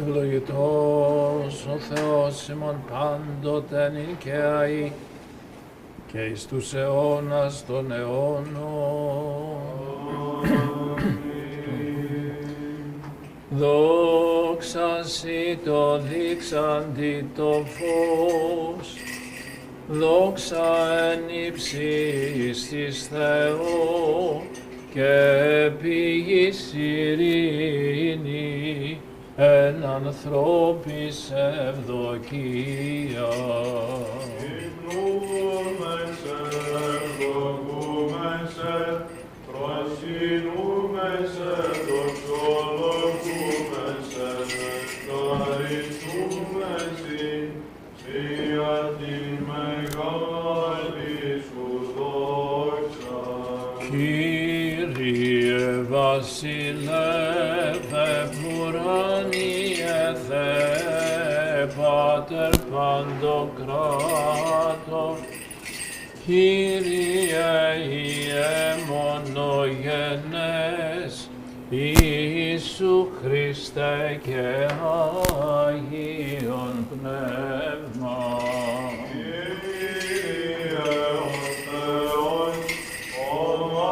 Ευλογητός ο Θεός ημών πάντοτε νυν και αεί και εις τους αιώνας των αιώνων. Δόξα σοι το δείξαντι το φως, δόξα εν ύψης της Θεό και πηγής ειρήνη εν ανθρώπης ευδοκία. Υπνούμεσαι, ευλογούμεσαι, προσκυνούμεσαι, δοξολογούμεσαι, ευχαριστούμεσαι, για την μεγάλη σου δόξα. Κύριε βασιλεύε ουράνιε Θεέ, Πάτερ Παντοκράτορ, Κύριε Ιε μονογενές, Ιησού Χριστέ και Άγιον Πνεύμα. Κύριε ο Θεός, ο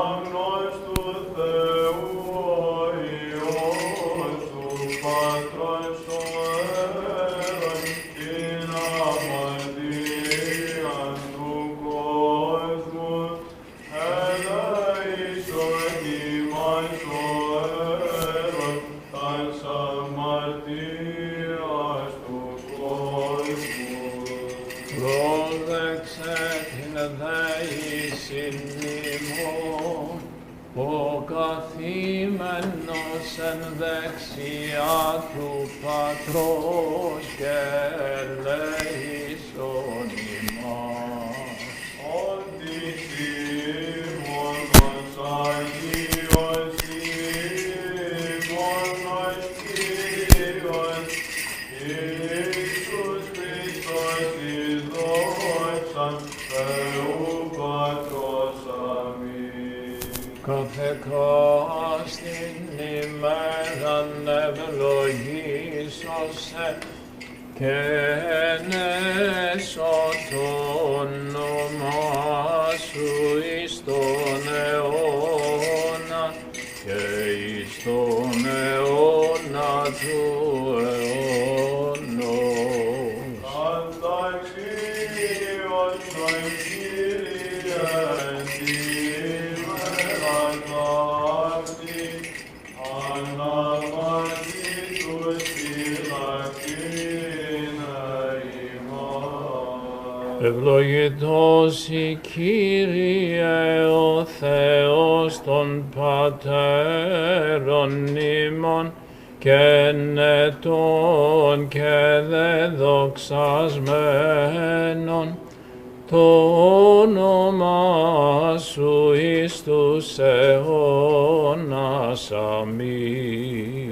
αγνός του Θεού, ο Υιός του Πατρός ο Αίρον, την αμαρτία του κόσμου, ελέησον ημάς ο Αίρον, τας αμαρτίας του κόσμου. Πρόδεξε την δεήσιν ημών, ο καθήμενος εν δεξιά του Πατρός και ελέησον ημάς. Ότι μόνος Αγίος, μόνος Κύριος, Ιησούς Χριστός εις δόξαν Θεού Πατρός. Αμήν. Καθεκάστην ημέραν ευλογήσωσε και ενέσω το όνομά σου εις τον αιώνα και εις τον αιώνα του αιώνος. Καταξίωσον Κύριε ημέραν αυτή, αναμαρτήτους φυλακίνε ημάς. Ευλογητός η Κύριε ο Θεός των Πατέρων ημών και νετών και δεδοξασμένων, το όνομα σου εις τους αιώνας. Αμήν.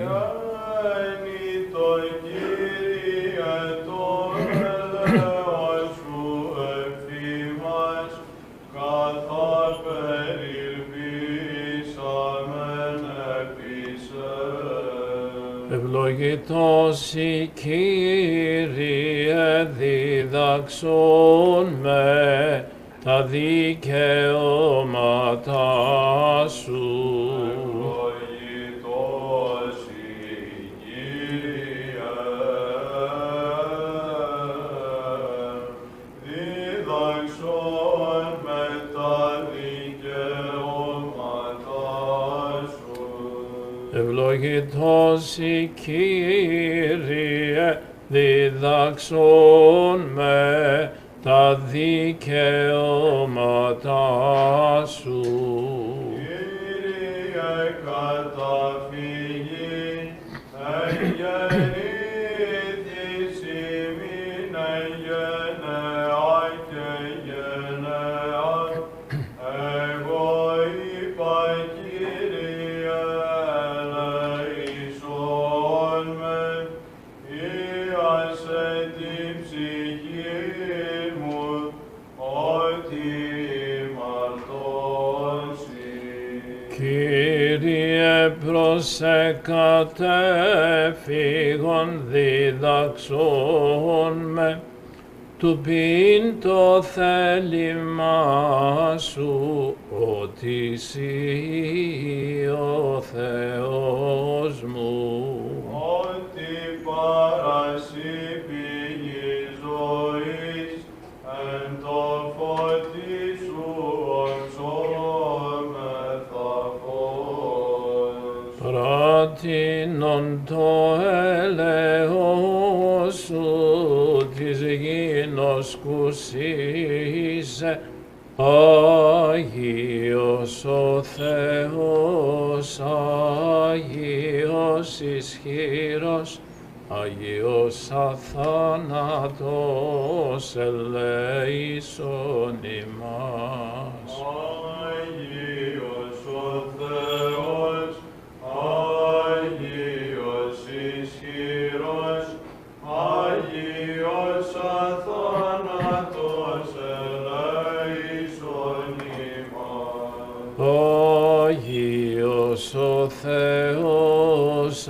Γέννη το Κύριε το έλεος σου εφήμας, καθά περιελπίσαμεν επί σε. Ευλογητός η Κύριε διδαξών με τα δικαιώματα σου. Ευλογητός η Κύριε, δίδαξον με τα δικαιώματα σου. Ευλογητός η Κύριε διδαξών με τα δικαιώματα σου. Κύριε καταφύγει, εγεννήθης ημίν γενεά και γενεά. Εγώ είπα, Κύριε, ελεησόν με, ίασε την ψυχή μου, ότι μαρτώ Κύριε προσεκατέφυγον δίδαξον με, του πειν το θέλημά σου, ότι εσύ ο Θεός μου. Ότι παρασύ πηγή ζωής, εν το φωτί σου οξόμεθα φως. Πράτηνον το έλεος σου της γήνος κουσίσε, Άγιος ο Θεός, Άγιος ισχυρός, Άγιος αθάνατος, ελέησον ημάς. Άγιος ο Θεός, Άγιος ισχυρός, Άγιος αθάνατος, ελέησον ημάς. Άγιος ο Θεός,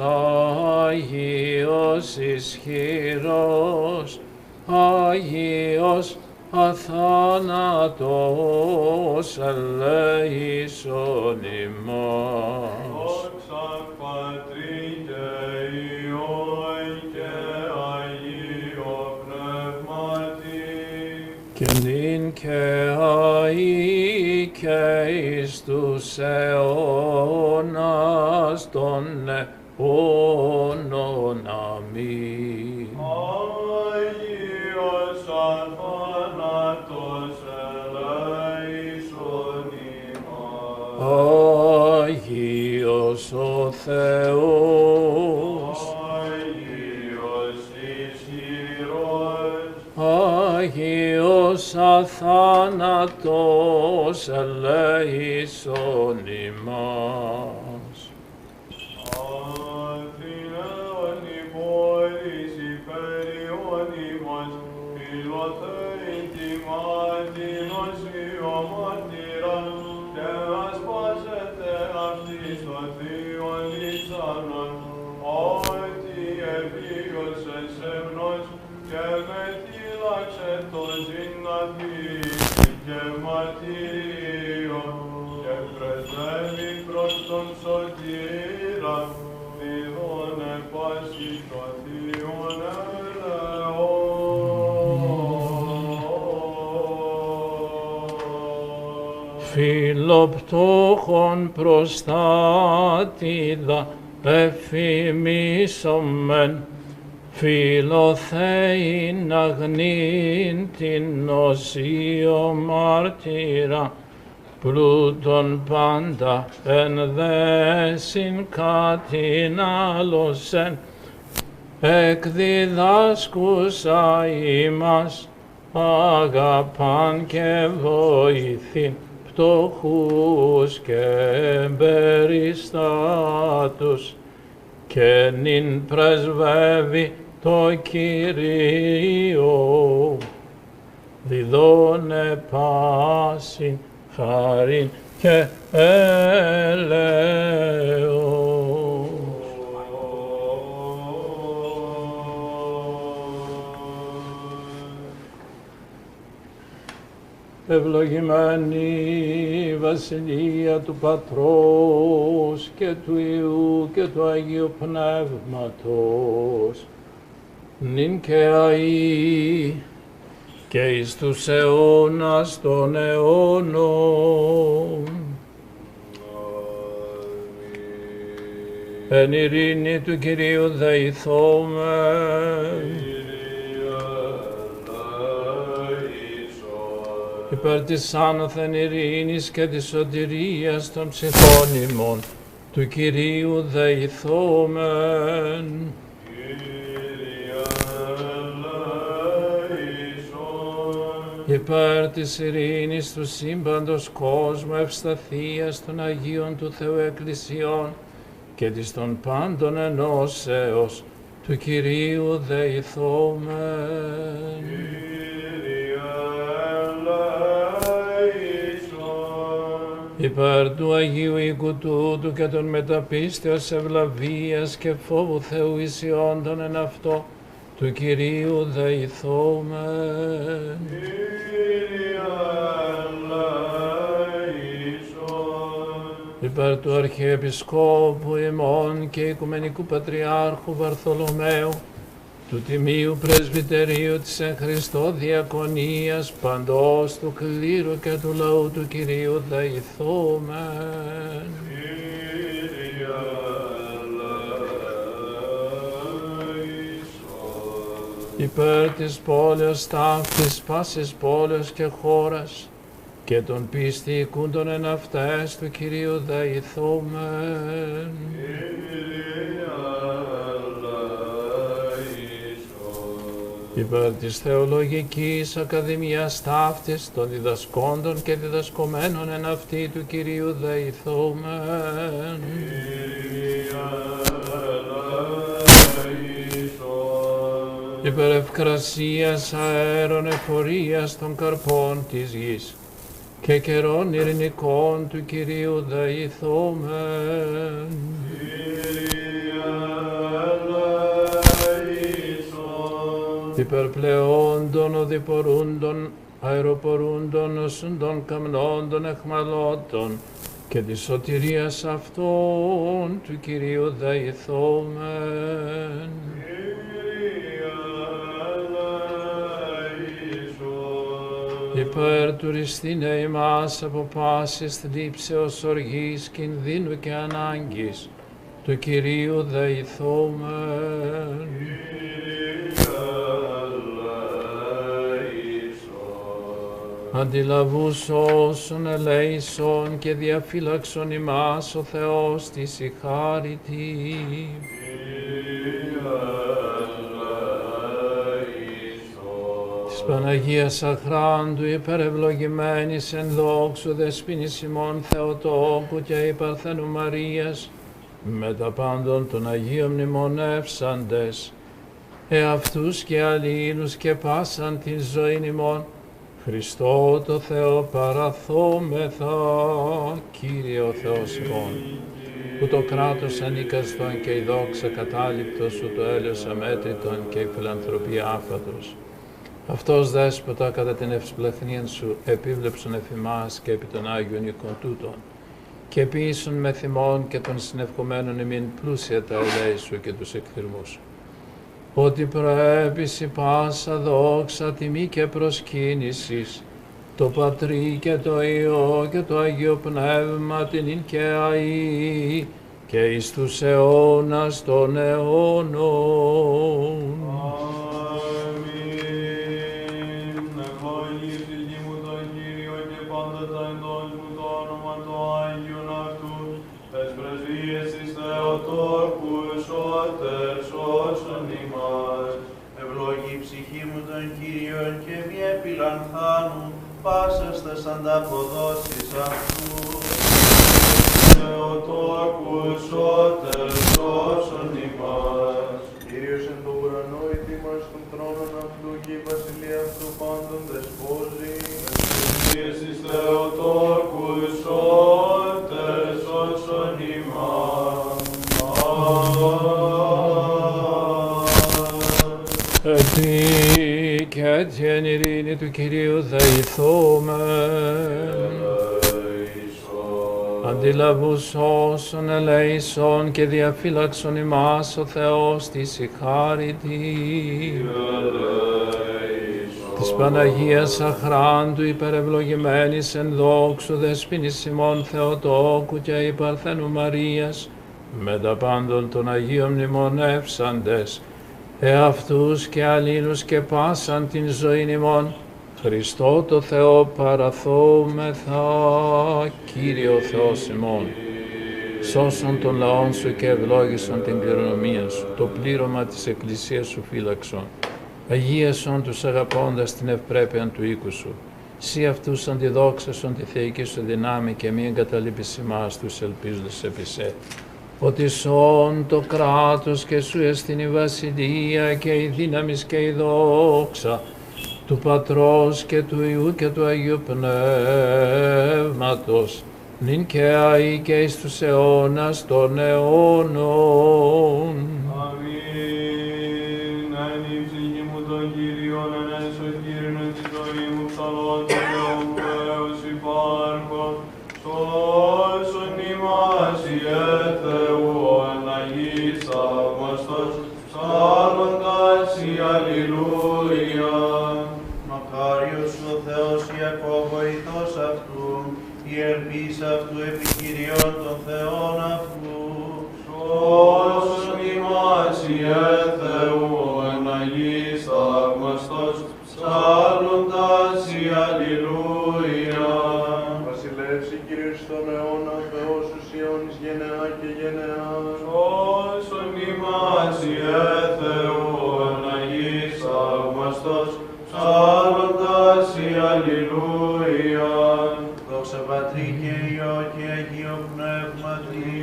Άγιος ισχυρός, Άγιος αθάνατος, ελέησον ημάς. Δόξα Πατρί και Υιόν και Αγίο Πνεύματι, Και νυν και αεί και εις τους αιώνας των αιώνων. Αμήν. Άγιος αθάνατος, ελέησον ημάς. Άγιος ο Θεός, Άγιος ισχυρός, Άγιος αθάνατος, ελέησον ημάς. Αθηναίων υπόλοις υπέριον ημάς, φιλοθέη τιμάτινος ιωμάτηρα, και ασπάσετε αυτής το θείον λιτσάνον, ότι ευίωσες σεμνός, και μετήλαξε το ζυναθή και μαρτύριο, και πρεσβεύει προς τον σωτήρα, διδώνε πάση το θείον ελεόν. Φιλοπτώχων προστάτηδα εφημίσομεν, φιλοθέην αγνήν την οσίω μάρτυρα, πλούτον πάντα εν δέσιν κατηνάλωσεν, εκδιδάσκουσα ημάς αγαπάν και βοηθήν πτωχούς και περιστάτους, και νυν πρεσβεύει το Κυρίο, διδώνε πάσιν χάριν και έλεος. Ευλογημένη η Βασιλεία του Πατρός και του Υιού και του Αγίου Πνεύματος, νυν και αεί και εις τους αιώνας των αιώνων. Εν ειρήνη του Κυρίου δεηθόμεν, υπέρ της άνωθεν ειρήνης και της σωτηρίας των ψυχών ημών, του Κυρίου δεηθόμεν. Υπέρ της ειρήνης του σύμπαντος κόσμου, ευσταθίας των Αγίων του Θεού Εκκλησιών και της των πάντων ενώσεως, του Κυρίου δεηθόμεν. Υπέρ του Αγίου οίκου τούτου και των μεταπίστεως ευλαβίας και φόβου Θεού ισιόντων εν αυτό, του Κυρίου δεηθόμεν. Υπέρ του Αρχιεπισκόπου ημών και Οικουμενικού Πατριάρχου Βαρθολομαίου, του Τιμίου Πρεσβυτερίου της εν Χριστώ Διακονίας παντός του κλήρου και του λαού του Κυρίου δεηθόμεν. Υπέρ της πόλεως ταύτης πάσης πόλεως και χώρας και των πίστη οικούντων εν αυτές του Κυρίου δεηθόμεν. Υπέρ της Θεολογικής Ακαδημίας ταύτης των διδασκόντων και διδασκομένων εν αυτή του Κυρίου δεηθόμεν. Υπέρ ευκρασίας αέρων εφορίας των καρπών της γης και καιρών ειρηνικών του Κυρίου δεηθόμεν. Υπερπλεόντων, οδηπορούντων, αεροπορούντων, οσούντων, καμνόντων, εχμαλώτων και της σωτηρίας αυτών του Κυρίου δεηθόμεν. Υπέρ του ρηστήνε ημάς από πάσης θλίψεως, οργής, κινδύνου και ανάγκης του Κυρίου δεηθόμεν. Αντιλαβούς όσων ελέησον και διαφύλαξον ημάς ο Θεός της η χάριτη. Της Παναγίας Αχράντου υπερευλογημένης εν δόξου δεσποίνης ημών Θεοτόκου και η Παρθένου Μαρίας με τα πάντων των Αγίων μνημονεύσαντες εαυτούς και αλλήλους και πάσαν την ζωήν ημών Χριστό το Θεό παραθόμεθα, Κύριε ο Θεός ημών, που το κράτος ανίκαστον και η δόξα κατάληπτος, σου το έλεος αμέτρητον και η φιλανθρωπία άφατος. Αυτός δέσποτα κατά την ευσπλαχνίαν σου επίβλεψον εφημάς και επί των Άγιων οίκων τούτων, και επίσων με θυμών και των συνευκομένων ημίν πλούσια τα ελέη σου και τους εκθυρμούς σου. Ότι προέπειση πάσα δόξα, τιμή και προσκύνησης, το Πατρί και το Υιό και το Αγίο Πνεύμα την ειν και αεί και εις τους αιώνας των αιώνων. Αμήν. Ευλόγησε η γη μου τον Κύριο και πάντα τα εντός μου το όνομα το Άγιον αυτού, τες πρεσβείες της Θεοτόκου σώτερ σώσον ημάς. Ευλόγη η ψυχή μου τον Κύριον και μη επιλανθάνου πάσας τες ανταποδόσεις αυτού. Θεοτόκου σώτερ σώσον ημάς. Κύριος εν το ουρανό ετοίμας των θρόνων αυτού και η βασιλεία αυτού πάντων δεσπόζει. Πρεσβείες της Θεοτόκου σώτερ σώσον ημάς. Έτσι και έτσι εν ειρήνη του Κυρίου δεηθόμεν. Αντιλαβούς όσων ελέησον και διαφύλαξον ημάς ο Θεός της η χάριτη. Της Παναγίας Αχράντου υπερευλογημένης εν δόξου δεσποίνης ημών Θεοτόκου και η Παρθένου Μαρίας με τα πάντων των Αγίων μνημονεύσαντες εαυτούς και αλλήλους και πάσαν την ζωήν ημών Χριστό το Θεό παραθόμεθα, Κύριε ο Θεός ημών. Σώσον των λαών σου και ευλόγησον την κληρονομία σου, το πλήρωμα της Εκκλησίας σου φύλαξον. Αγίασον τους αγαπώντας την ευπρέπεια του οίκου σου. Σύ αυτούς αντιδόξασον τη θεϊκή σου δυνάμει και μη εγκαταλείπεις ημάς τους ελπίζοντας επί σε. Ότι σών το κράτος και σου εστιν η βασιλεία και η δύναμις και η δόξα του Πατρός και του Υιού και του Αγίου Πνεύματος, νυν και αεί και εις τους αιώνας των αιώνων. Αμήν. Εν η ψυχή μου τον Κύριον, εν εσωκύρινον τη ζωή μου, ψαλών του Θεού μου έως υπάρχον. Σώσον ημάς Ιε Θεού, εν Αγίης θαύμαστος, ψάλλοντας η αλληλούια. Μακάριος ο Θεός Ιακώβ βοηθός αυτού, η ελπίς αυτού επικυριών των θεών αυτού. Σώσον ημάς Ιε Θεού, εν Αγίης θαύμαστος, ψάλλοντας η αλληλούια. Βασιλεύσει Κύριος στον αιώνα, Θεός τους αιώνης γενεά και γενεά. Σώσον ημάς Ιε Θεού, εν Αγίης θαύμαστος, ψάλλοντας η αλληλούια. Δόξα Πατρί και Υιό και Αγίο Πνεύματι.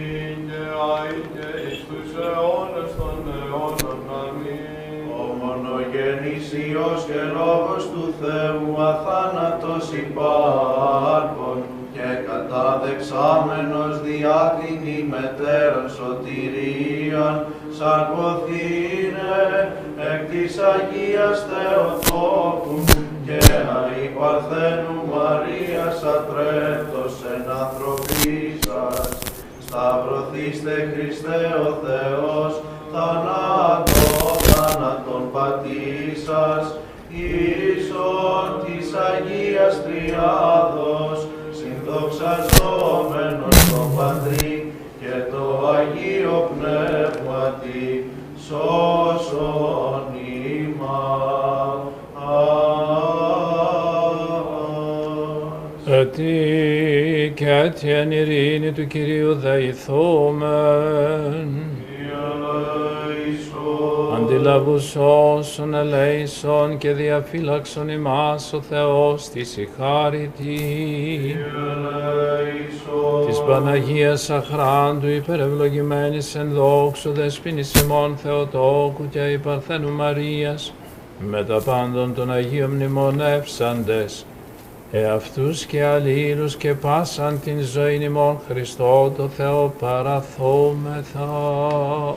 Και άι και εις τους αιώνας των αιώνων. Αμήν. Ο μονογενής Υιός και Λόγος του Θεού, αθάνατος υπάρχων και καταδεξάμενος διακρινή μετέραν σωτηρίαν, σαρκωθήνε εκ της Αγίας Θεοτόκου και αη Παρθένου Μαρίας ατρέπτος εν ανθρωπίσας. Σταυρωθήστε Χριστέ ο Θεός, θάνατον πατήσας, ίσον της Αγίας Τριάδος, συνδοξαζόμενος το Πατρί και το Αγίο Πνεύματι, σώσον ημάς. Ετί και έτσι εν ειρήνη του Κυρίου δεηθούμεν. Αντιλαβούς όσων ελέησον και διαφύλαξον ημάς ο Θεός της η χάρητη. Της Παναγίας Αχράντου υπερευλογημένης εν δόξου δεσποίνης ημών Θεοτόκου και η Παρθένου Μαρίας, με τα πάντων των Αγίων μνημονεύσαντες, εαυτούς και αλλήλους και πάσαν την ζωήν ημών Χριστό το Θεό παραθόμεθα,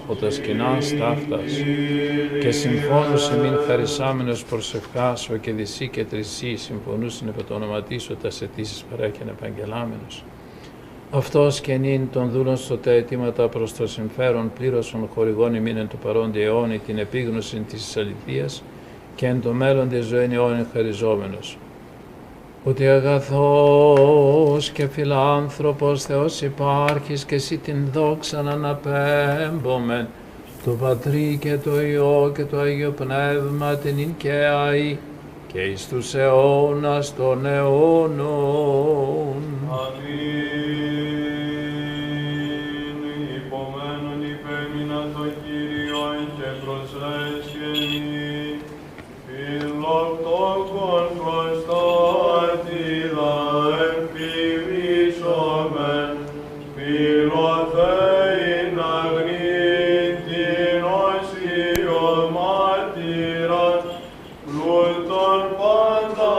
ο τα σκηνάς ταύτας, και συμφώνους ημίν χαρισάμενος προσευχάσω και δυσί και τρισί συμφωνούσιν επ' το ονοματίσου τας αιτήσεις παρέκεν επαγγελάμενος. Αυτός και νυν των δούλων στο τε αιτήματα προς το συμφέρον πλήρωσον χορηγών ημίν εν το παρόντι αιώνι την επίγνωση της αληθείας και εν το μέλλον της ζωήν αιώνιν χαριζόμενος. Ότι αγαθός και φιλάνθρωπος Θεός υπάρχεις και εσύ την δόξαν αναπέμπομεν, το Πατρί και το Υιό και το Αγίο Πνεύμα την ειν και αεί και εις τους αιώνας των αιώνων. Αμήν. Υπομένων υπέμεινα το Κύριον και προσέσχεμι, φιλοκτόκον προστάτηδα εμφυβήσομεν, φιλοθέην αγνήτην οσίων μάρτυρας, πλούτον πάντα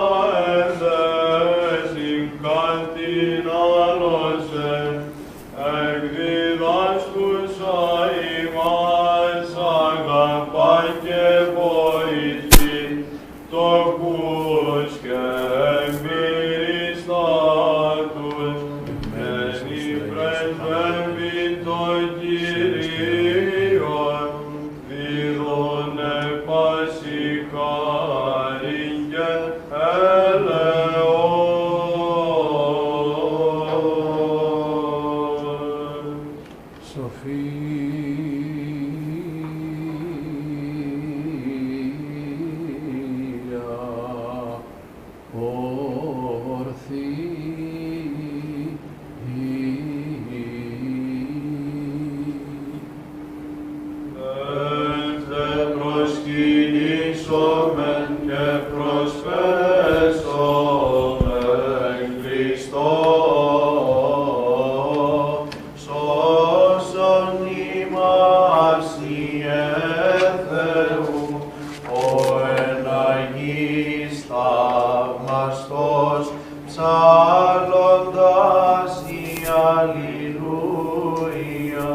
ενδέσιν κατ' την Αλληλούια.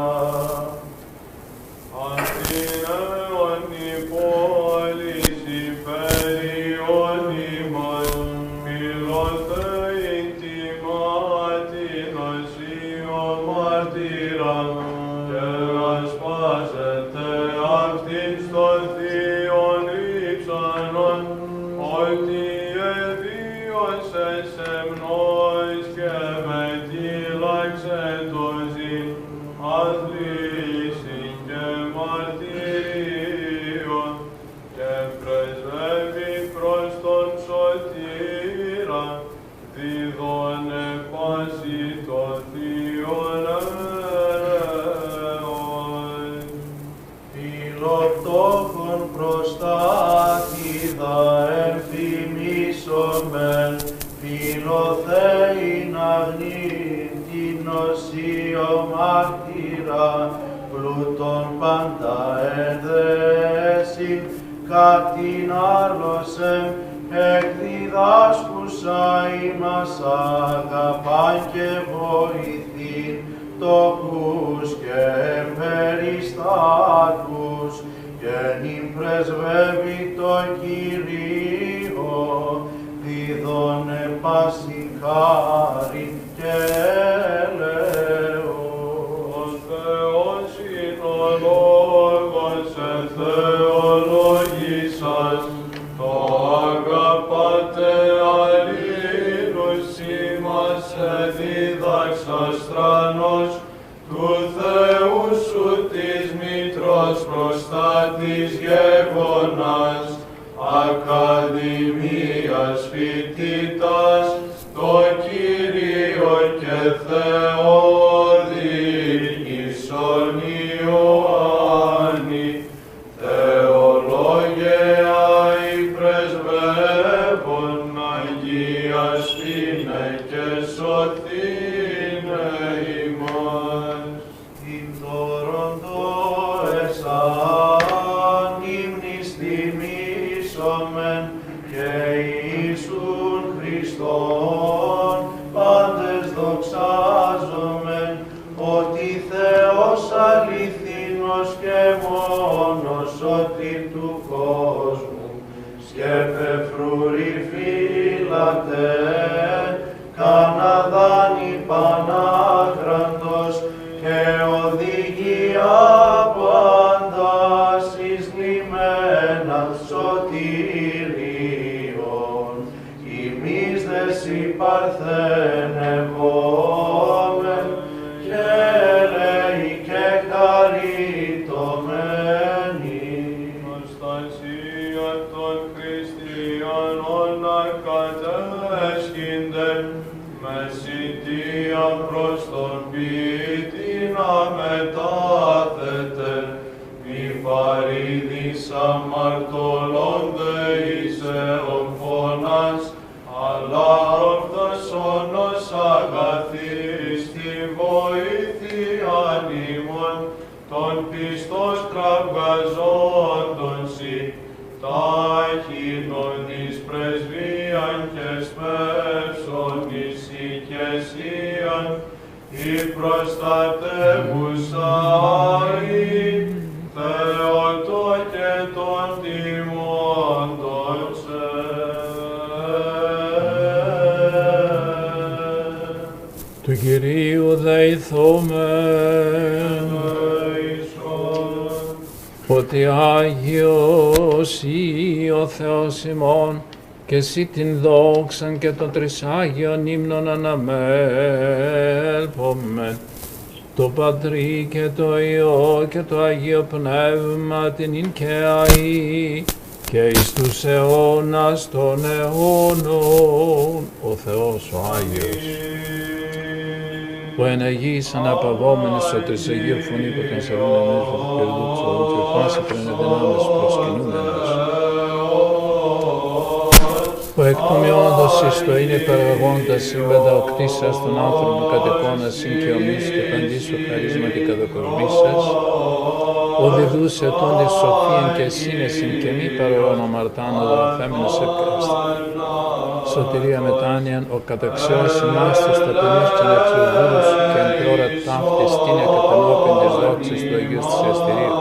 Αθηναίων η πόλης υπεριών ημών, φιλοθέην τιμάτην οσίων μαρτύραν, και ασπάζεται αυτήν στον θείον ύψανον, ότι εβίωσες εμνός και μετήλαξε το ζήν, αθλήσει και μαρτυρίων, και πρεσβεύει προς τον σωτήρα, διδώνε πάση το θείον έλεον. Φιλοπτώχων προστάτηδα ενθυμίσομεν, φιλοθέην αγνήν την οσίω μάρτυρα, πλούτον πάντα εδέσιν, κατήν άρλωσεν, εκδιδάσκουσα ημάς αγαπάν και βοηθήν, τόπους και περιστάτους, και νυν πρεσβεύει το Κυρίο, δίδωνε πάση χάριν και έλεος. Ο Θεός είναι ο λόγος θεολογήσας, το αγαπάτε αλλήλους ημάς δίδαξας τρανός, του Θεού σου της μήτρος προστάτης γεγονάς, ακαδημίας φοιτητάς, το Κύριο και Θεό διηγήσον Ιωάννη, θεολόγια η πρεσβεύων, αγιαστήνε και σωθήνε ημάς. Την τωροντό εσάν ύμνης τιμήσομεν, και Ιησούν Χριστόν πάντες δοξάζομεν, ότι Θεός αληθινός και μόνος σωτήρ του κόσμου, σκέπε φρούρη φύλατε, Καναδάνη πανάκραντος, και οδηγία πάντας εις λιμένα σωτηρίων, ημείς δες υπαρθενευόμεν, και λέει και χαριτωμένοι. Προστασία των χριστιανών ακατέσχυνται, με σιτία προς τον ποιητή να μετάθετε, μη βαρύδις αμαρτωλώνται εις εοφωνάς, αλλά ορθοσόνος αγαθής τη βοήθεια ημών, των πιστός κραυγαζόντων σοι, τάχυνον εις πρεσβείαν και σπεύσον εις οικεσίαν, η προστατεύουσα η Θεοτό και των τιμώντων σε. Του Κυρίου δεηθόμεν, ότι Άγιος ή ο Θεός ημών, και εσύ την δόξαν και των τρισάγιων ύμνων αναμέλπομεν, το Πατρί και το Υιό και το Αγίο Πνεύμα την ειν και αεί, και εις τους αιώνας των αιώνων, ο Θεός ο Άγιος, που εναγείς αναπαυόμενες στο τρισαγείο φωνή που τον σεβούν εμείς του Κυρίου του Ψωλού και πάση πρενεδυνάμες προσκυνούμενες, που εκ του μειώντος εις το είναι υπεραγώντας σύμπαντα οκτήσας των άνθρωπων κατ' εικόνας συν και ομοίς και παντήσου χαρίσματι κατακοσμήσας, ο διδούς ετών της σοφίαν και σύνεσιν και μη παρορών αμαρτάνων δοθέμενος εκκάστη. σωτηρία μετάνοιαν, ο καταξιός ημάς της ταπεινής και αναξιοβούλους και εν πρόωρα ταύτης τίνια κατενώπιν της δόξης του Αγίου Θυσιαστηρίου.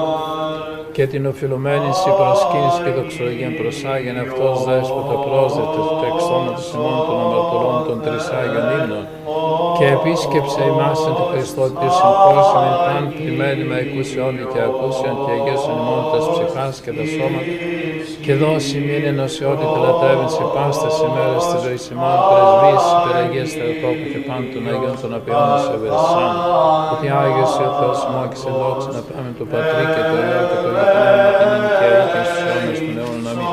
Και την οφειλουμένη σοι προσκύνηση και δοξολογίαν προσάγεν αυτός δέσποτα πρόσδευτος του εξώματος ημών των αμαρτωλών των τρισάγιων ύμνων. Και επίσκεψε ημάς εν τη Χριστότητη συμπόσιμη παν πλημμένη με εκούσιον και ακούσιον και αγίωσον ημών τας ψυχάς και τα σώματα και δώσει μην ενωσιότητα λατρεύειν σε πάστας ημέρας της ζωής ημών πρεσβείας υπεραγίας Θεοτόκου και πάντων των Αγίων των Απειών μας ευερεσάν. Ότι Άγιος ο Θεός ημών και σε δόξα να πάμε το Πατρί και το Υιό και το Υιό Πνεύμα την είναι και αή και στους αιώνες των αιώνων. Αμήν.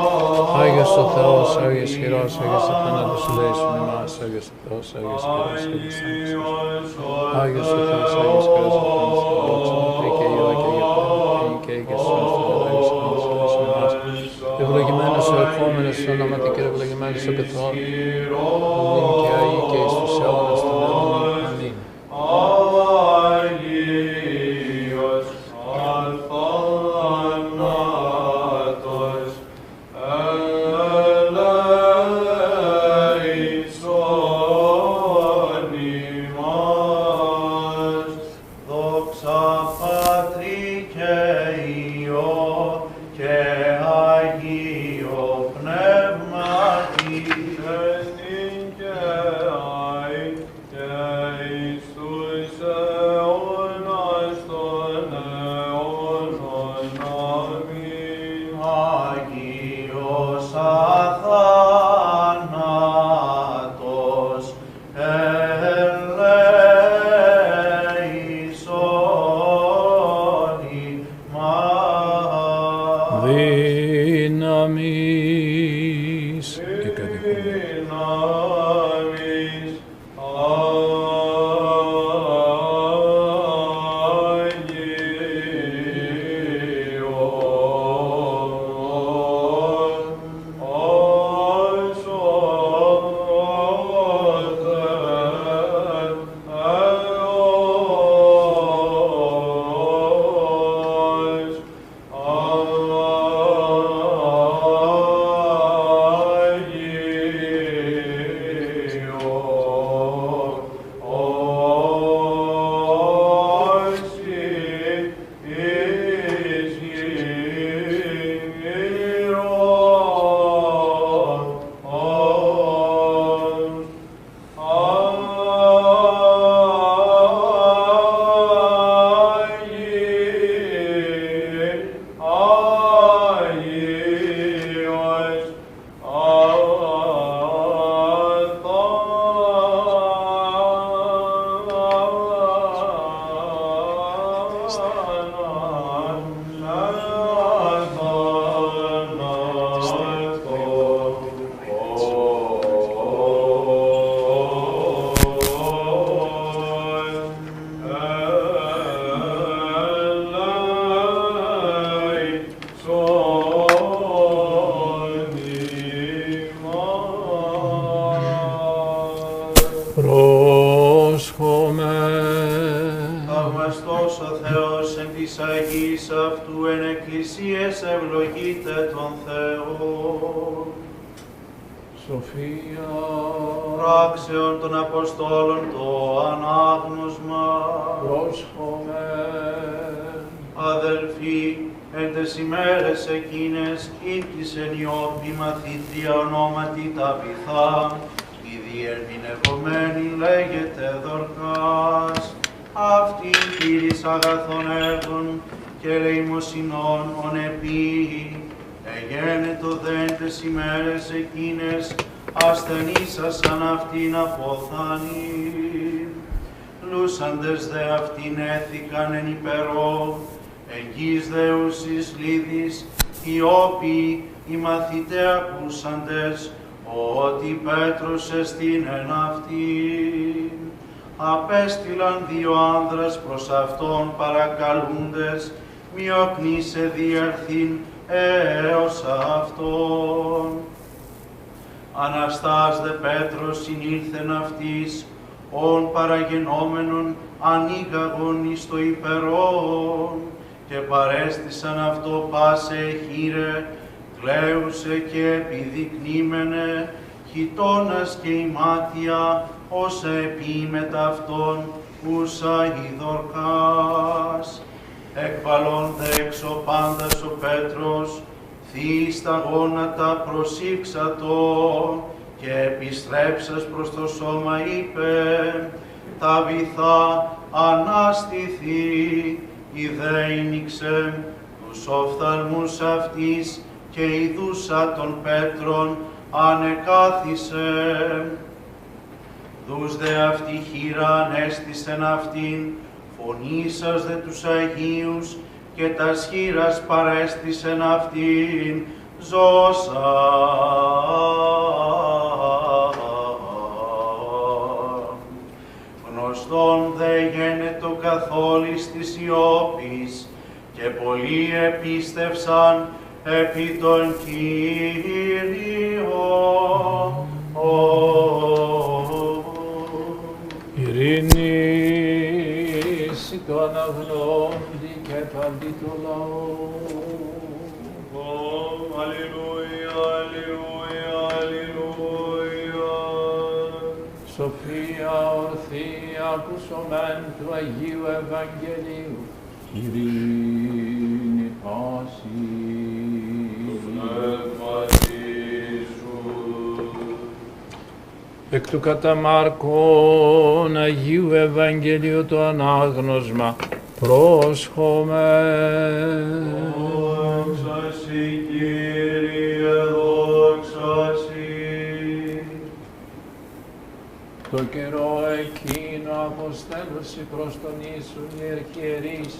Άγιος ο Θεός, Άγιος χειρός, Άγιος αθάνατος ελέησον ημάς, Άγιος ο Θεός, Άγιος χειρός, Άγιος θάνατος. Άγιος ο Θεός, Άγιος χειρός, αθάνατος, δόξα Πατρί και Υιό και Υιό Πνεύμα και αή και στους αιώνες των αιώνων. Άγιος αθάνατος ελέησον ημάς. Ευλογημένος ο ερχόμενος στο όνομα του Κύριου, ευλογημένος ο πεθόν, νυν και αή και εις τους αιώνες των αιώνων. Αμήν. Πράξεων των Αποστόλων το ανάγνωσμα. Αδελφοί, εν τες ημέρες εκείνες ήκησεν η όπη μαθήτρια ονόματι Ταβιθά, η διερμηνευομένη λέγεται Δορκάς, αυτή κύρις αγαθών έργων και ελεημοσυνών ον επίη, εγένετο δεν τες ημέρες εκείνες ασθενήσασαν αυτήν αποθάνει. Λούσαντες δε αυτήν έθηκαν εν υπερό, εγγύς δεούσης λίδης, οι όποιοι οι μαθητέ ακούσαντες, ότι Πέτρος εστίν εν αυτήν. Απέστειλαν δύο άνδρας προς αυτόν παρακαλούντες, μη οκνήσε διερθήν έως αυτόν. Αναστάς δε Πέτρος συνήλθεν αυτής, ον παραγενόμενον ανοίγαγον εις το υπερόν, και παρέστησαν αυτό πάσε χείρε, κλαίουσε και επιδεικνύμενε, χιτώνας και ημάτια, όσα επίμετα αυτόν, ούσα ειδορκάς. Εκβαλών δε έξω πάντας ο Πέτρος, θύης τα γόνατα προσήξατο, και επιστρέψας προς το σώμα είπε, τα βυθά ανάστηθη, ιδέινιξε τους οφθαλμούς αυτής και ειδούσα των Πέτρων ανεκάθισε. Δούς δε αυτή χείρα ανέστησεν αυτήν, φωνήσας δε τους Αγίους και τας χείρας παρέστησεν αυτήν, ζώσα. Γνωστόν δε γένετο καθόλης της Ιώπης και πολλοί επίστευσαν επί τον Κύριο. Ειρήνη σοι το αναγνώντι και παντί το λαό. Αλληλούια, αλληλούια, αλληλούια. Σοφία ορθή ακούσομεν του Αγίου Ευαγγελίου. Ειρήνη πάση. Εκ του κατά Μάρκον Αγίου Ευαγγελίου το ανάγνωσμα πρόσχομαι. Δόξα σοι, Κύριε, δόξα σοι. Το καιρό εκείνο αποστέλωση προς τον Ιησούν οι αρχιερείς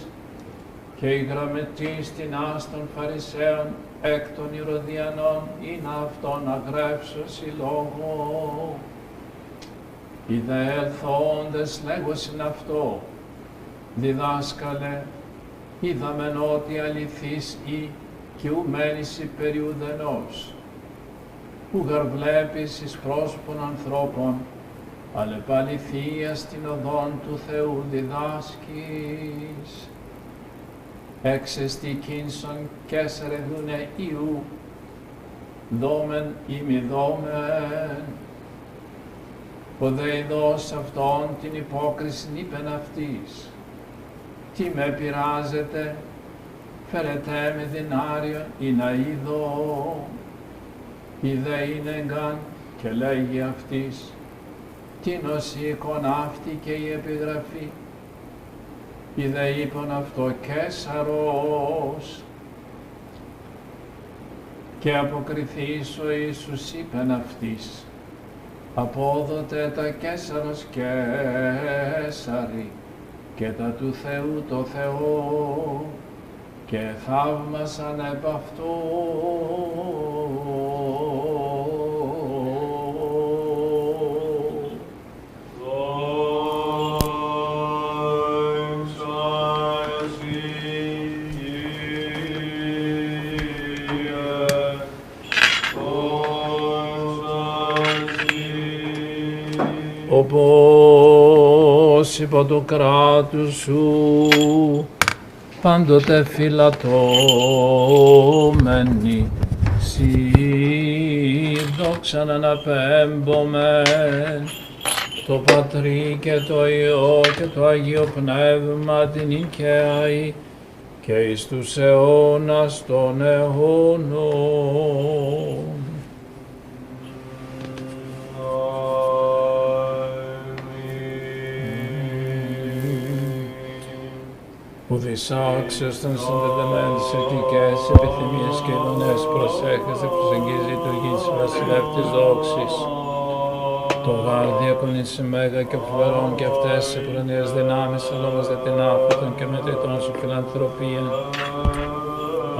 και οι γραμματείς τινάς των Φαρισαίων εκ των Ηρωδιανών είναι αυτόν αγρεύσωση λόγο. Οι δε ελθόντες λέγωσιν αυτό, διδάσκαλε, είδαμεν ότι αληθής ή και ου μένεις υπέρ ουδενός, που γαρ βλέπεις εις πρόσωπον ανθρώπων, αλλά επαληθεία στην οδόν του Θεού διδάσκεις. Έξεστη κίνσον κέσσερε δούνε Ιού, δόμεν ή μη δόμεν. Ο δε ειδός αυτόν την υπόκριση είπεν αυτής, τι με πειράζετε, φέρετε με δινάριον ή να είδω. Η δε είναι εγκάν και λέγει αυτής, τίνος η εικόνα αυτή και η επιγραφή. Η δε είπαν αυτό Καίσαρος. Και αποκριθείς ο Ιησούς είπεν αυτής, απόδοτε τα Καίσαρος Καίσαρι και τα του Θεού το Θεό, και θαύμασαν επ' αυτού. Όπως υπό το κράτος σου, πάντοτε φυλατώμενοι, σοι δόξαν αναπέμπομεν, το Πατρί και το Υιό και το Αγίο Πνεύμα την οικαίαη και εις τους αιώνας των αιώνων. Που δυσάξιος των συνδεδεμένων τις εκλικές επιθυμίες και ειδονές προσέχεσαι προσεγγίζει η λειτουργία της βασιλεύ της δόξης. Το γάρ διακονήσει μέγα και φοβερών και αυτές τις επουρανίες δυνάμεις ελόμαστε την άφωτον και μετρητών σου φιλανθρωπία.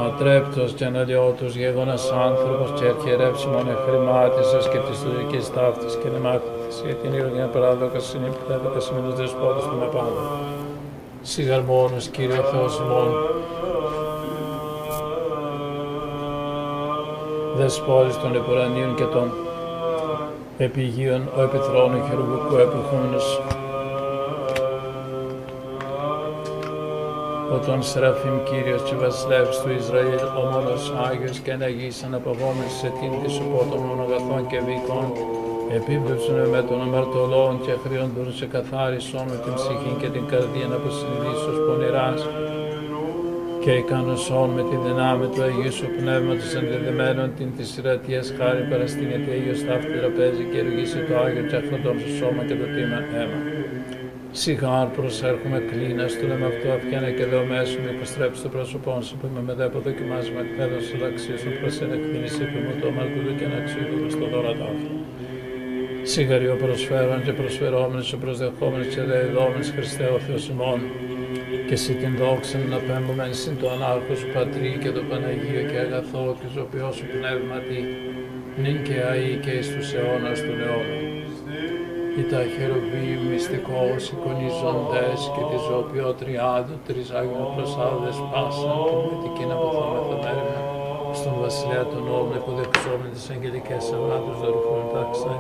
Ατρέπτος και αναλιώτος γεγονάς άνθρωπος και αρχιερεύσιμον εχρημάτισας και της τουρικής ταύτης και νεμάκθης για την ήρωνια παράδοκα συνυπητεύεται σε μήνους δεσπότες του με πάντα. Σιγαρ μόνος, Κύριε Θεός ημών, Δεσπότης των επουρανίων και των επιγείων, ο επιθρόνου χερουβικού επιχούμενος. Ο τον Σεραφείμ Κύριος και βασιλεύς του Ισραήλ, ο μόνος Άγιος και αναγής αναπαγόμενος σε την της οπότομων αγαθών και βίκων, επίπλεψον με των αμαρτωλών και χρειόντων σε καθάρισον με την ψυχή και την καρδία από συνειδήσεως πονηράς και ικανωσόν με τη δυνάμει του Αγίου Σου Πνεύματος ενδεδεμένων την της ιερατείας χάρη παραστήνεται Αγίος Ταύτη τραπέζι και εργήσει το Άγιο και αχθοντών στο σώμα και το τίμα αίμα. Σιγάρ προσέρχομαι κλίνας του λέμε αυτό αφιάνε και λέω μέσω με υποστρέψει το πρόσωπό σου που είμαι μετά από δοκιμάσμα εκπαίδευση στο δαξί σου προς την εκτίμηση που μου το μαλκούδο και αναξίδου στο δώρα ταύτα. Σιγαριό προσφέρον και προσφερόμενος και προσδεχόμενος και δεειδόμενος Χριστέ ο Θεός ημών και εσύ την δόξα να πέμπομεν συν το ανάρχο σου Πατρί και το Παναγίο και αγαθό και ζωοποιό σου πνεύματι νυν και αεί και εις τους αιώνας των αιώνων. Ή τα χεροβίμ μυστικός εικονίζοντες και τη ζωοποιό τριάδου τρεις Άγιον προσάδες πάσαν την μετικήν αποθόμεθα μέρημνα στον βασιλέα των όρων υποδεξόμενοι τις αγγελικές αυράτους δορυφών τάξα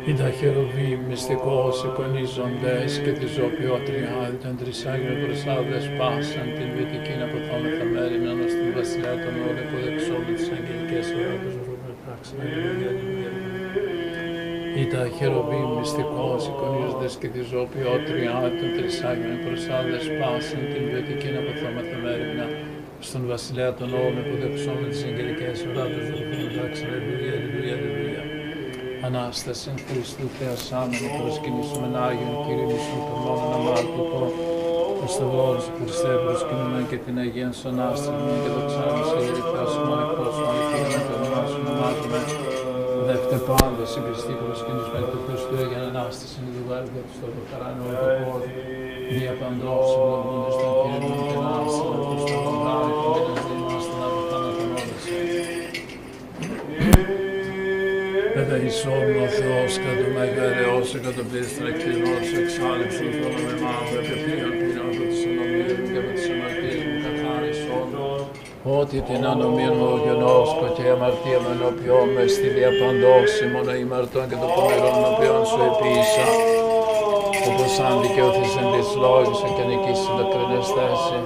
ή τα χεροβίμ μυστικός εικονίζοντες και τη ζωοποιό τριάδου των τρεις Άγιον προσάδες πάσαν την μετικήν αποθόμεθα μέρημνα στον βασιλέα των όρων υποδεξόμενοι τις αγγελικές αυράτους δορυφών τάξα ή τα χεροβίμ μυστικός εικονίζοντες και τη ζωοποιό τριάδου των τρεις Άγιον προσάδες πάσαν την ποιοτικήν αποθόμεθα μέρημνα στον βασιλέα των όρων υποδεξόμενοι τις αγγελικές ουράτους δορυφών τάξα αλληλούια, αλληλούια, αλληλούια. Ανάσταση εν Χριστού θεασάμενο προσκυνήσομεν Άγιον Κυρίμισον των μόνον αμάρτητο ως το λόγο σου Χριστέ προσκυνούμεν και την Αγίαν Σου Ανάσταση και δοξάμενος Αγίη Θεάσιμον εκπρόσωπον και το όνομά Σου ονομάζουμε δεύτε πάντως η Χριστή προσκυνήσομεν του Χριστού Αγίαν Ανάσταση εν λουγάρι για τους τόπο χαράν όλο το κόσμο δια παντός ευλογούντος των Κύριων και Ανάσταση του στο λουγάρι και μήνας δήμαστε να πεθάνατον όλες. Παιδαγισόν ο Θεός κατ' ο μεγαλαιός και κατ' ο πλήστρα κτηνός εξάλληψον τον ομεμάς επεπίαν πήραν από τις ανομίες μου και από τις αμαρτίες μου καθάρισον ότι την ανομία μου ο γενόσκο και η αμαρτία μου ενώπιόν με στη διαπαντός ημών ημαρτών και το πονηρόν ενώπιόν σου επίησα όπως αν δικαιωθήσεν της λόγισα και νικήσεν το κρίνες θέση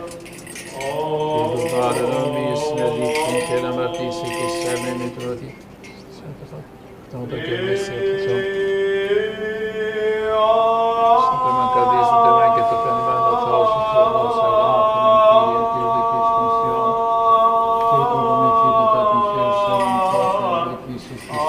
και του πάρε νομίες συνεδείχθην και να αμαρτήσει και σε με μητρώτη το και μέσα αυτό. Sempre me acadizo também que estou animando a todos os irmãos a lá, como que eu daqui expansão, que eu comprometido para confiar só em todos os benefícios que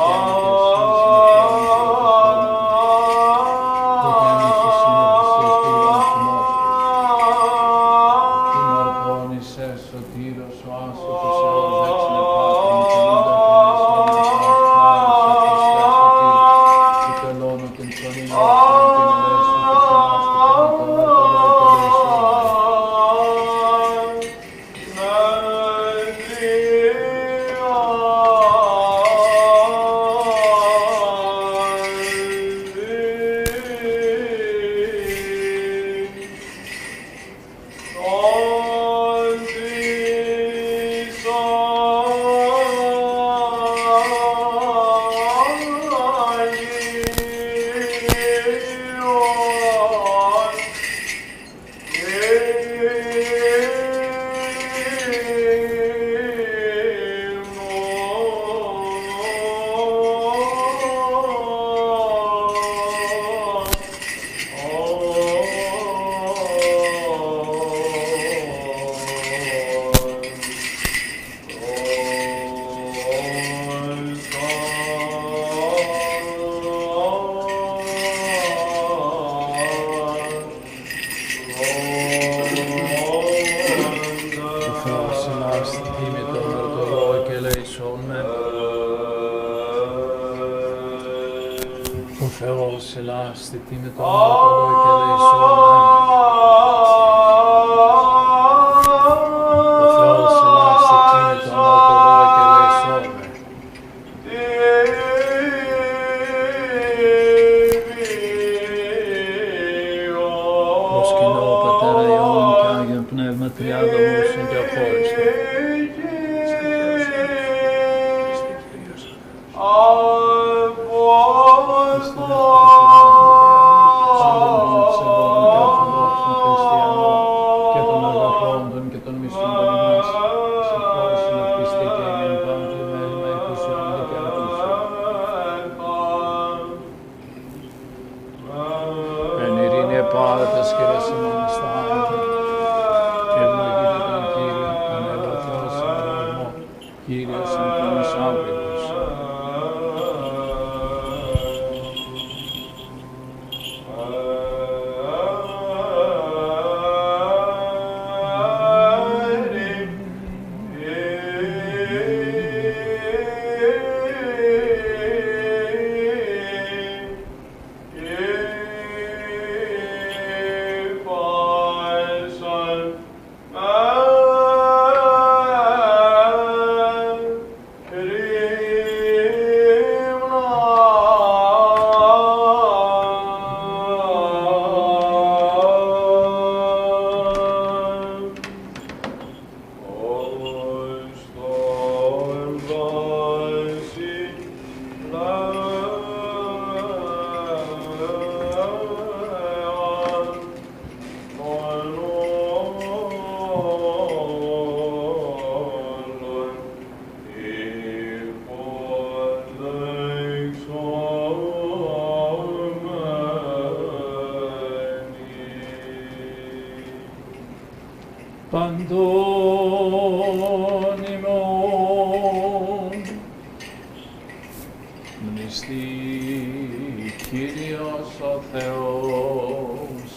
Θεός ελάστη με το αμαρτωλό και ελεησόμεν. Ο Θεός ελάστη με το αμαρτωλό και ελεησόμεν. Προσκυνώ Πατέρα Υιόν και Άγιον Πνεύμα Τριάδο μουσον και αφόριστο. παράσχερας ημών εις τα άνθη. Ευλογείτε τον Κύριο, τον ελαθρός ημών, Κύριος εντόνους άβριδος. Παντών ημών μνηστεί Κύριος ο Θεός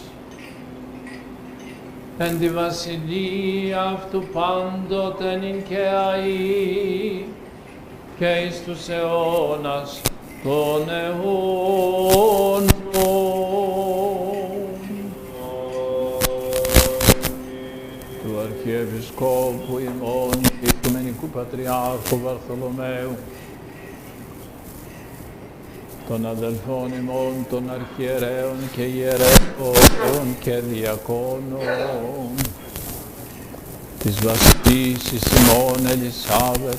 εν τη βασιλεία αυτού πάντοτε νυν και αεί και εις τους αιώνας των αιώνων. Του Αρχιεπισκόπου ημών και Οικουμενικού Πατριάρχου Βαρθολομαίου, των αδελφών ημών, των αρχιερέων και ιερέων και διακόνων, της βασιλίσης ημών Ελισάβετ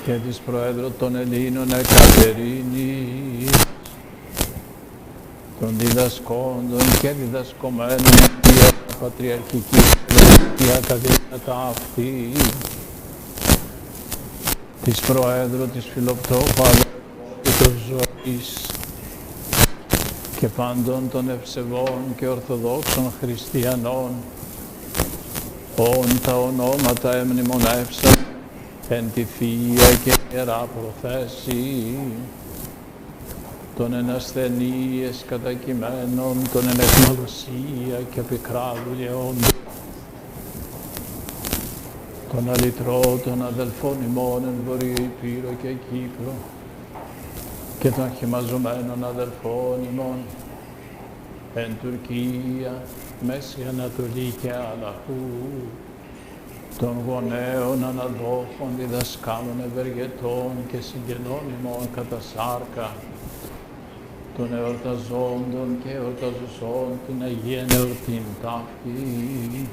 και της Προέδρου των Ελλήνων Εκατερίνης, των διδασκόντων και διδασκομένων η Πατριαρχική και Ακαδημία αυτή, της Προέδρου της Φιλοπτώχου Αδελφότητος Ζωής και πάντων των ευσεβών και ορθοδόξων χριστιανών, όν τα ονόματα εμνημονεύσαν εν τη Θεία και Ιερά Προθέση, των εν ασθενείες κατακειμένων, των εν αιχμαλωσία και πικρά δουλειών, των αλυτρώτων αδελφών ημών εν Βορείου Υπήρω και Κύπρο και των χυμαζωμένων αδελφών ημών εν Τουρκία, Μέση Ανατολή και Αλλαχού, των γονέων αναδόχων, διδασκάλων, ευεργετών και συγγενών ημών κατά σάρκα, των εορταζόντων και εορταζουσών την Αγία Εορτήν ταύτη,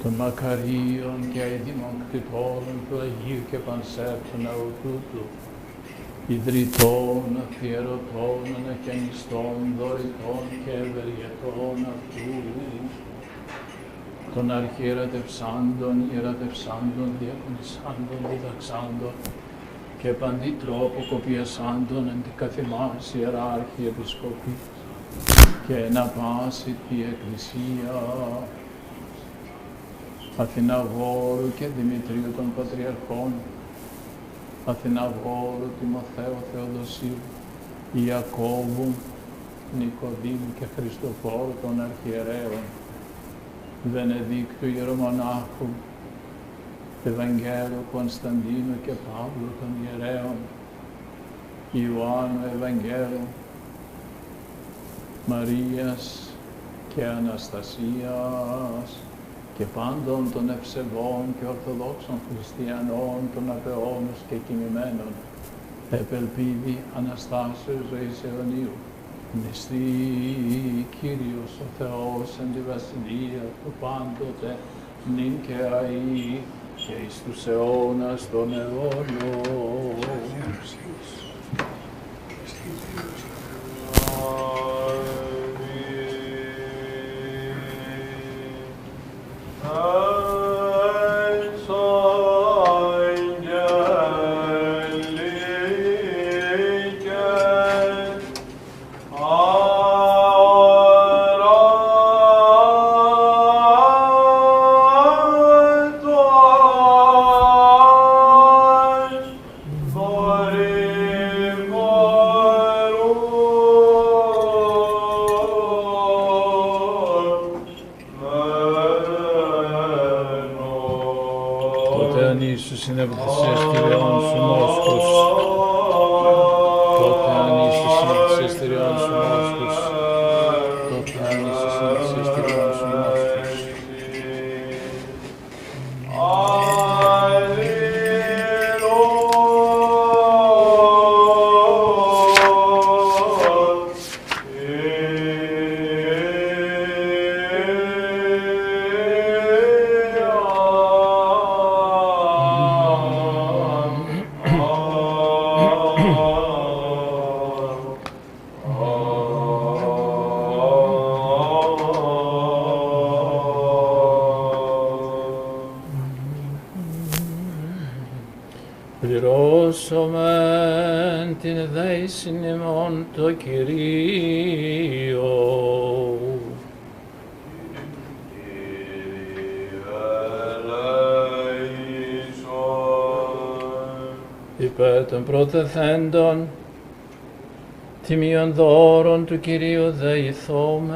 των μακαρίων και αηδήμων κτητόρων του Αγίου και Πανσέρτου ναού τούτου, ιδρυτών, αφιερωτών, αναχιανιστών, δωρητών και ευεργετών αυτού, των αρχιερατευσάντων, ιερατευσάντων, διακονισάντων, διδαξάντων και παντή τρόπο κοπιασάντων εν τη καθημάς ιεράρχη επισκοπής και να πάση τη Εκκλησία Αθηναγόρου και Δημητρίου των Πατριαρχών, Αθηναγόρου, Τιμοθέου, Θεοδοσίου, Ιακώβου, Νικοδήμου και Χριστοφόρου των αρχιερέων, Βενεδίκτου Ιερομονάχου, Ευαγγέλου, Κωνσταντίνου και Παύλου των ιερέων, Ιωάννου Ευαγγέλου, Μαρίας και Αναστασίας και πάντων των ευσεβών και ορθοδόξων χριστιανών, των απαιώνους και κοιμημένων, επελπίδη Αναστάσεως ζωής αιωνίου, μνηστεί Κύριος ο Θεός εν τη βασιλεία του πάντοτε, νυν και αεί και εις τους αιώνας των αιώνων. Amen. συνέβητες Κυριών σου μόσχους, τότε αν είσαι συνέβητες Κυριών σου μόσχους, τότε αν είσαι συνέβητες Κυριών σου μόσχους. Πληρώσομεν την δέησιν ημών το Κυρίο. Υπέρ των προτεθέντων τιμίων δώρων του Κυρίου δεηθόμεν.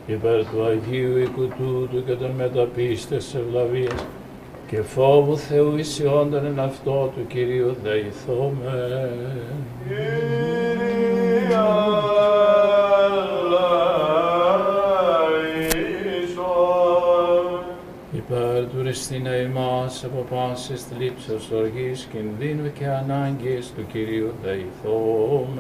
Υπέρ του Αγίου οίκου τούτου και των μεταπίστες ευλαβίας και φόβου Θεού ισιόντων εν αυτό του Κυρίου δεηθόμεν. Υπέρ του ρηστίνε ημάς από πάσης θλίψεως, οργής, κινδύνου και ανάγκης του Κυρίου δεηθόμεν.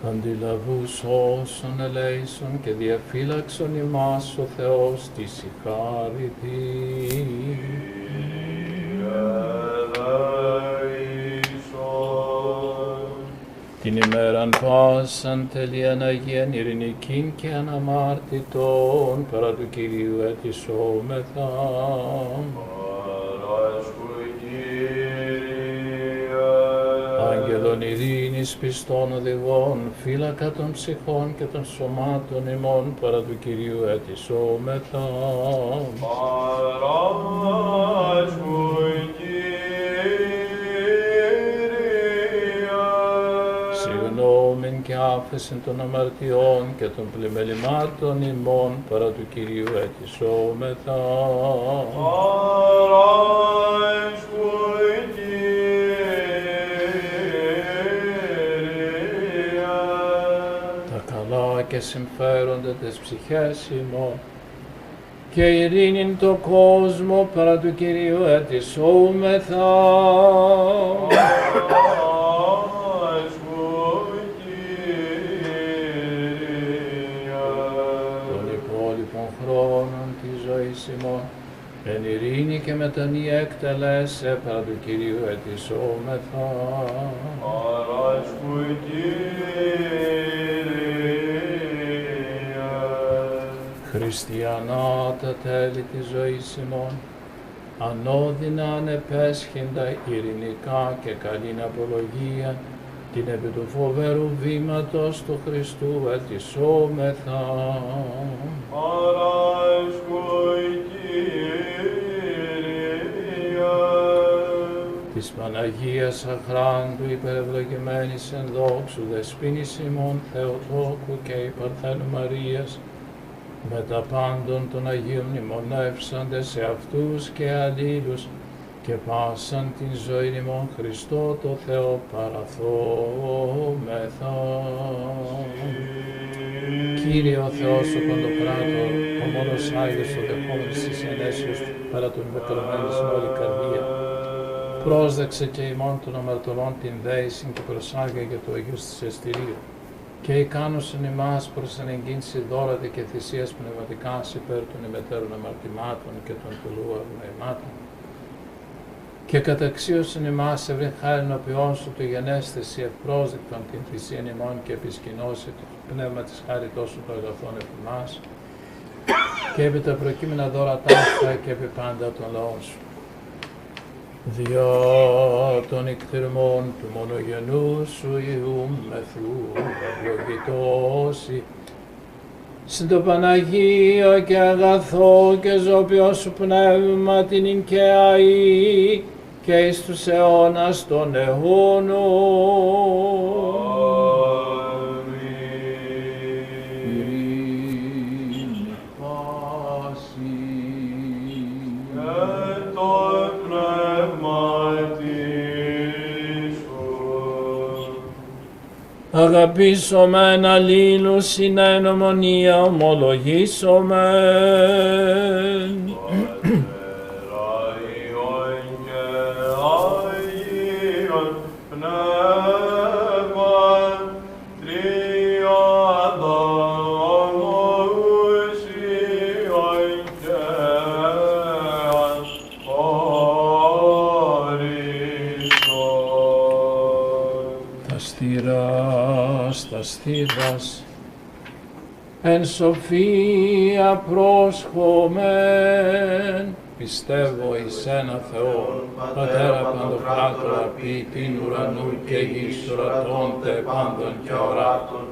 Αντιλαβούς όσων ελέησον και διαφύλαξον ημάς ο Θεός της η χάρητη. Την ημέραν πάσαν τελείαν Αγίαν ειρηνικήν και αναμάρτητον παρά του Κυρίου ετισόμεθα. Άγγελον ειρήνης πιστών οδηγών, φύλακα των ψυχών και των σωμάτων ημών παρά του Κυρίου ετισόμεθα. Συγγνώμην και άφεσιν των αμαρτιών και των πλημελημάτων ημών παρά του Κυρίου ετισόμεθα. Και συμφέρονται τις ψυχές ημών και ειρήνην το κόσμο παρά του Κυρίου ετισόμεθα. Των υπόλοιπων χρόνων της ζωής ημών εν ειρήνη και μετανία εκτελέσε παρά του Κυρίου ετισόμεθα. Χριστιανά τα τέλη της ζωής ημών, ανώδυνα ανεπέσχυντα ειρηνικά και καλήν απολογία, την επί του φοβερού βήματος του Χριστού ετισόμεθα. Της Παναγίας Αχράντου υπερευλογημένης εν δόξου δεσποίνης ημών Θεοτόκου και η Παρθένου Μαρίας, με τα πάντων των Αγίων μνημονεύσαντε σε αυτούς και αλλήλους και πάσαν την ζωή ημών Χριστό το Θεό παραθόμεθα. Κύριε ο Θεός ο Παντοκράτορ, ο μόνος Άγιος ο δεχόμενος της ενέσεως παρά τον υπεκαλωμένου στην όλη καρδία, πρόσδεξε και ημών των αμαρτωλών την δέησιν και προσάγε για το Αγίος της Εστηρίου, και ικάνωσεν ημάς προς ανεγγύνση δώρατη και θυσίας πνευματικάς υπέρ των ημετέρων αμαρτημάτων και των πελού αγνοημάτων. Και καταξίωσεν ημάς ευρύν χάριν οποιών σου του γενέσθεση ευπρόσδεκτον την θυσίαν ημών και επισκηνώσει το πνεύμα της χάριτός σου το αγαθόν επ' ημάς και επί τα προκείμενα δώρα ταύτα και επί πάντα των λαών σου. Δια των εκτερμών του μονογενού σου Υιού μεθού ευλογητώσει Συν το Παναγίο και αγαθό και ζώπιο σου πνεύμα την ειν και αεί και εις τους αιώνας των αιώνων. Ειρήνη πάση και το πνεύματι σου. Αγαπήσομεν αλλήλους συνεν ομονία ομολογήσομεν. Τα στήρας εν σοφία πρόσχομεν, πιστεύω εις ένα Θεό, Πατέρα Παντοκράτορα, ποιητήν ουρανού και γης ορατώνται πάντων και οράτων,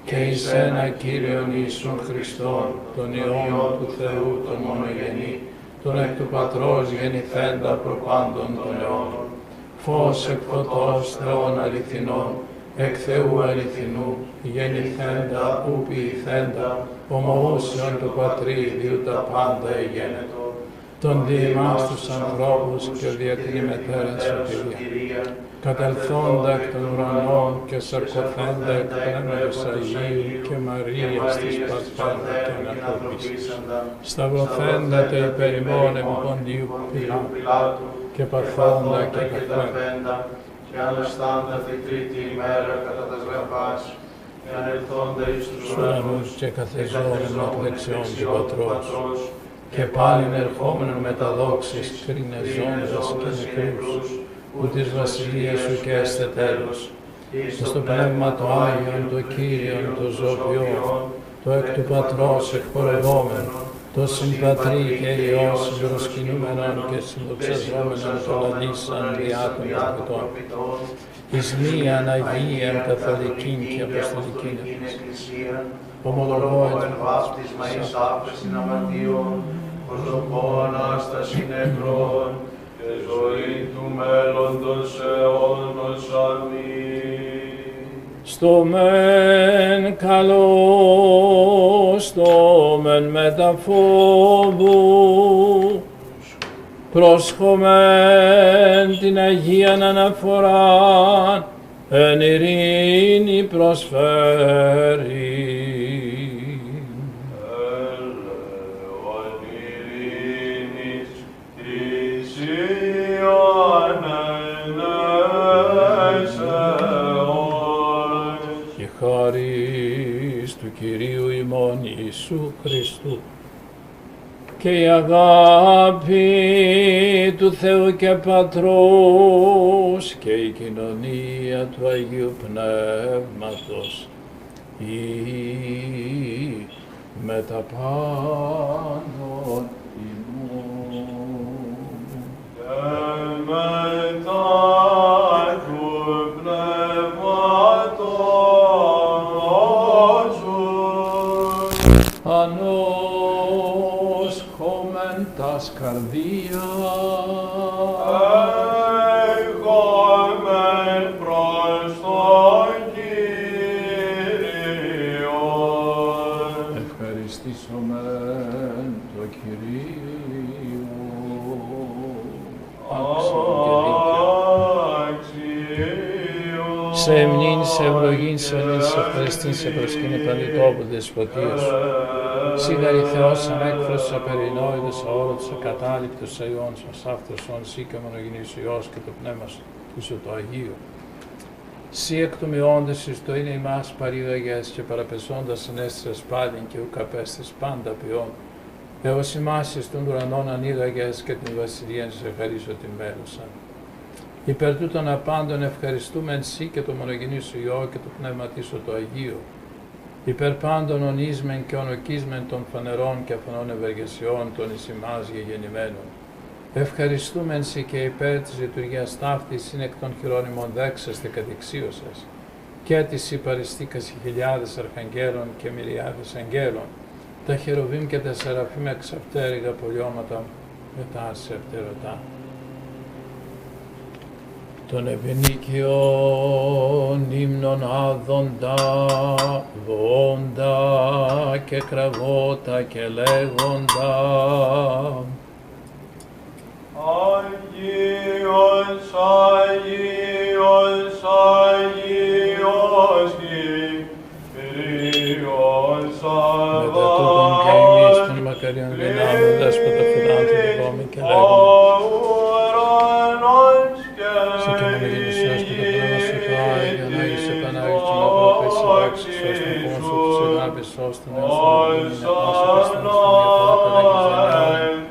και εις ένα Κύριον Ιησούν Χριστόν, τον Υιόν του Θεού τον μονογενή, τον εκ του Πατρός γεννηθέντα προπάντων των αιώνων, φως εκ φωτός Θεών αληθινών, εκ Θεού αληθινού, γεννηθέντα, ου ποιηθέντα, ομοούσιον του Πατρί, διού τα πάντα εγένετο, τον δι' εμάς τους ανθρώπους και δια την ημετέραν σωτηρία, κατελθόντα εκ των ουρανών και σαρκωθέντα εκ Πνεύματος Αγίου και Μαρίας της Πασπάντα και ανατροπήσαντα, σταυρωθέντα τε υπέρ ημών επί Ποντίου Πιλάτου και παθόντα και πεθέντα, και αναστάντα τη τρίτη ημέρα κατά τας γραφάς, και ανελθόντα εις τους ουρανούς και καθεζόμενον εκ δεξιών του Πατρός, και πάλιν ερχόμενον με τα δόξης κρινεζόντας και νεκρούς, που της βασιλείας σου και έστε τέλος, και στο Πνεύμα το Άγιον, το Κύριον, το Ζωπιόν, το εκ του Πατρός εκπορευόμενο, το συμπατρί και Υιός συμπροσκυνούμενον και συνδοξαζόμενον το λαλήσαν διά των προφητών, εις μίαν Αγίαν καθολικήν και αποστολικήν εκκλησίαν, ομολογώ εν βάπτισμα εις άφεσιν αμαρτιών, προσδοκώ Ανάσταση νεκρών και ζωή του μέλλοντος αιώνος. Αμήν. στο μεν καλό, στο μεν μεταφόβου, πρόσχομεν την Αγίαν αναφοράν, εν ειρήνη προσφέρει. Χάρις του Κυρίου ημών Ιησού Χριστού και η αγάπη του Θεού και Πατρός και η κοινωνία του Αγίου Πνεύματος ή με τα πάντων ημών. Ανόσχομεν τας καρδία, έχομεν προς τον Κύριο. Ευχαριστήσομεν το Κυρίο. Σε εμνήν, σε ευλογήν, σε εμνήν, σε ευχαριστήν, σε προσκύνη παντιτόπου δεσποτείας σου. Σίγαρη Θεός ανέκφρασος απερινόητος, αόρατος, ακατάληπτος, αιώνος, ασάφτρωσον, σύ και μονογενής Υιός και το πνεύμα σου το Αγίο. Σύ εκ του μειώντες εις το είναι ημάς παρήγαγες και παραπεσώντας ανέστησες πάλιν και ουκ απέστης πάντα ποιόν. Έως ημάς εις των ουρανών ανοίγαγες και την βασιλείαν σε ευχαρίσω την μέλουσαν. Υπέρ τούτων απάντων ευχαριστούμεν σύ και το μονογενή σου Υιό και το πνεύμα σου το Αγίο. Υπέρ πάντων ονείσμεν και ονοκίσμεν των φανερών και αφανών ευεργεσιών των εις ημάς γεγεννημένων. Ευχαριστούμεν σοι και υπέρ της λειτουργίας ταύτης συν εκ των χειρών ημών δέξαστε κατηξίωσας, και της υπαριστήκας χιλιάδες αρχαγγέλων και μυριάδες αγγέλων, Τα χερουβίμ και τα σεραφείμ εξαυτέρυγα πολιώματα μετά σε φτερωτά. Των ευνίκιων ύμνων άδοντα, βόντα και κραγότα και λέγοντα. Αγίος, Αγίος, Αγίος, Κύριος Σαββάτ. Μετά τούτον και εμείς των μακαριών δυνάμεων δέσποτα φιλάνθρωποι βόμοι και λέγοντα. Σε και μόνο γεννησιάς και το πνεύμα σου το Άγιον, Άγισε Πανάγισε με πρόπες συλλάξεις, ως τον πόνο σου τους αγάπης, ως τον έως τον είναι πάσο παστόν στον διαφορά πελαγιζανιών.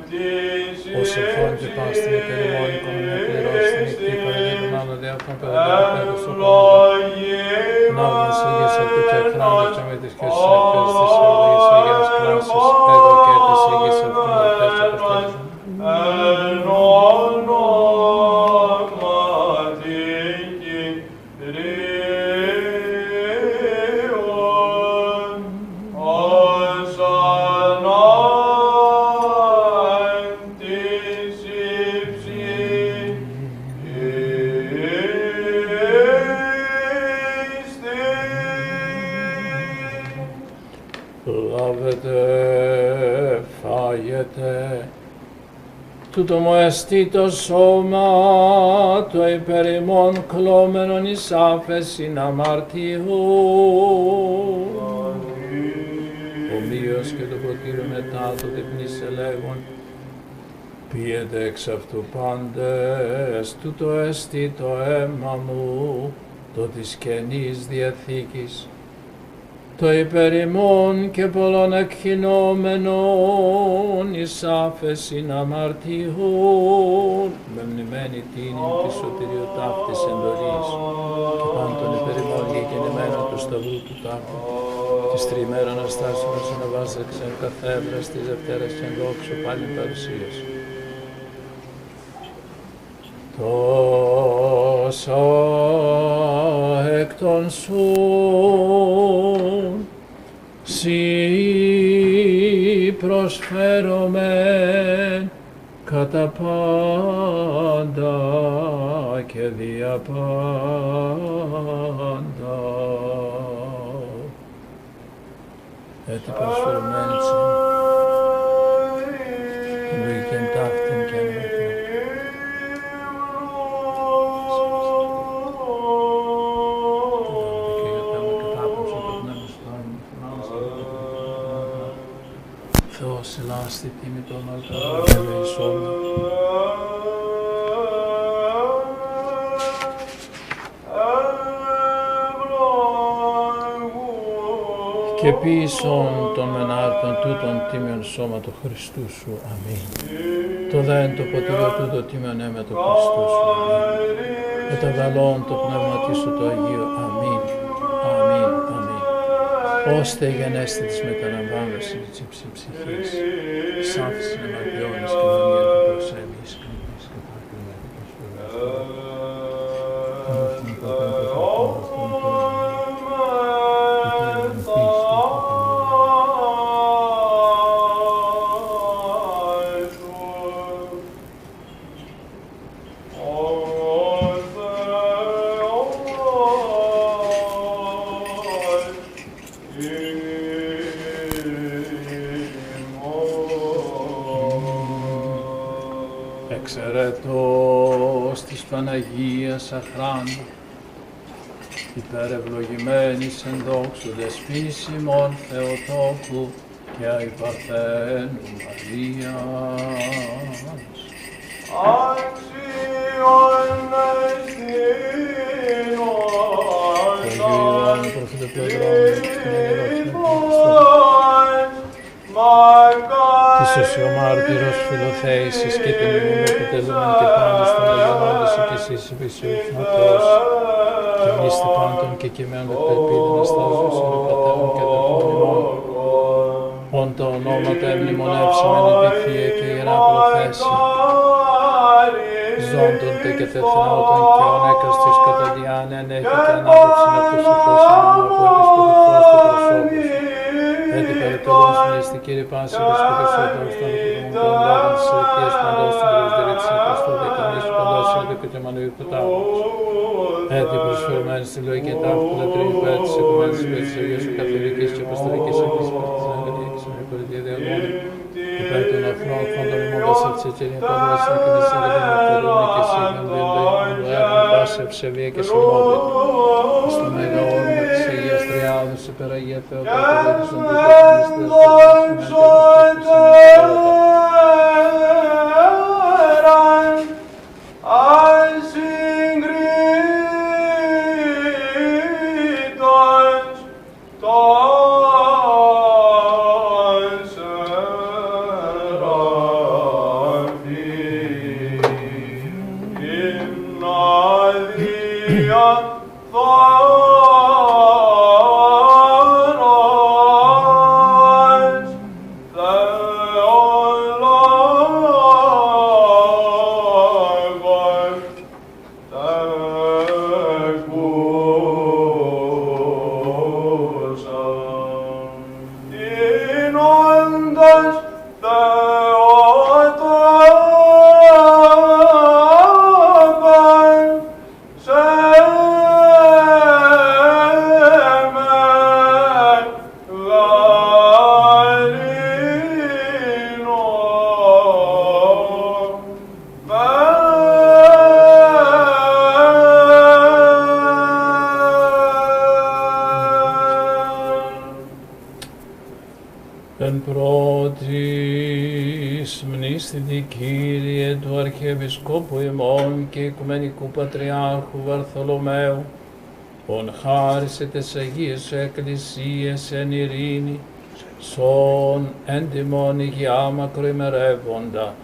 Ως εφών και πας στην εταιρεμόν οικονομία πληρώσει την νυχτή παραδείγμα άλλο διάφορα παιδεύει πέρα στο κόμμα. Ναύδον σε υγείας αυτού και εκφράνοντας και με τις χέρσεις αυτές της ευλογής Αγίας Κράσης, εδώ και της υγείας αυτού με αυτές τις αποστολές. Τούτο μου εστί το σώμα το υπέρ ημών κλώμενον εις άφεσιν αμαρτιών. Ομοίως και το ποτήριο μετά το διπνήσε λέγον, πίετε εξ αυτού πάντες, τούτο εστί το αίμα μου, το της Καινής Διαθήκης, το υπέρ ημών και πολλών εκχυνόμενων εις άφεσιν αμαρτιών, με μνημένη τίνην της σωτηριοτάφτης εντολής, και πάντων υπέρ ημών γεκινημένων του σταυρού του τάφου, της τριημέρων αστάσεων συνεβάζεξεν καθέβρας της Δευτέρας και δόξου πάλιν παρουσίας. Τόσα εκ των σούν σοι προσφέρομεν κατά πάντα και δια πάντα. Έτσι προσφέρομεν την λογική ταύτην και ανεμετή. Θεός ελάστη τίμη των αλτάρων και ελεησόν. Και πίσω των μενάρτων τούτων τίμιον σώμα του Χριστού σου. Αμήν. Το δέν το ποτήριο τούτο τίμιον αίμα του Χριστού σου. Αμήν. Μεταβαλών το πνεύματί σου το Αγίο. Αμήν. Αμήν. Αμήν. Ώστε γενέστη της μεταλαμβάνωσης της ύψης ψυχής, σάφησης εναντιώνης και μονία του προσέμιης κρυβής και παρκρινά του Εξαιρετός της Παναγίας αχράντου, υπερευλογημένης εν δόξου δεσπής ημών Θεοτόκου και αϊπαρθένου Μαρίας. Αξιον εστίνος της οσιομάρτυρος φιλοθέησης και την ημούν επιτελούμεν και πάντως των αγιονόντες και εσείς επισιούχην ο Θεός και μνήστη πάντων και κειμένων πελπίδων αστάζους είναι πατέρων και αδερφών ημών. Όν τα ονόματα εμνημονεύσαμεν εν τη Θεία και Ιερά Προθέση, ζώντων τε και τεθνότων και ονέκας της κατά διάνεν έχει και ανάπτυξην αυτούς ο Θεός ημών από επισκοπικός του προσώπους. Έτσι περιτελώς μνήστη Κύριε Πάση της Πρωτοσόδων των οικονομικών λόγων της Ελευθερίας παντός του προσδερέτησης Χριστού δεκαμής του παντός έντοκο και μανουίου του τάφους. Έτσι προσφερμένη στη λογική τάφου που λατρεύει υπέρ της οικουμένης υπέρ της Αγίας Καθολικής και Αποστολικής Αγίας Παρτιζανικής με πολιτεία διαγώνη υπέρ των αφρών φόντων ημώντας από τις ετσερίνες πάντων στην εκκλησία και την ορτερούν και σύγχαν διεντέγουν έχουν πάση ευσεβία και συμμότητα. Στο Μέγα Όρμα της Αγίας Τριάδος υπεραγία Θεοτόκου των Κύριε του Αρχιεπισκόπου ημών και Οικουμενικού Πατριάρχου Βαρθολομαίου, ον χάρισε τες Αγίες Εκκλησίες εν ειρήνη, σον έντιμον υγειά μακροημερεύοντα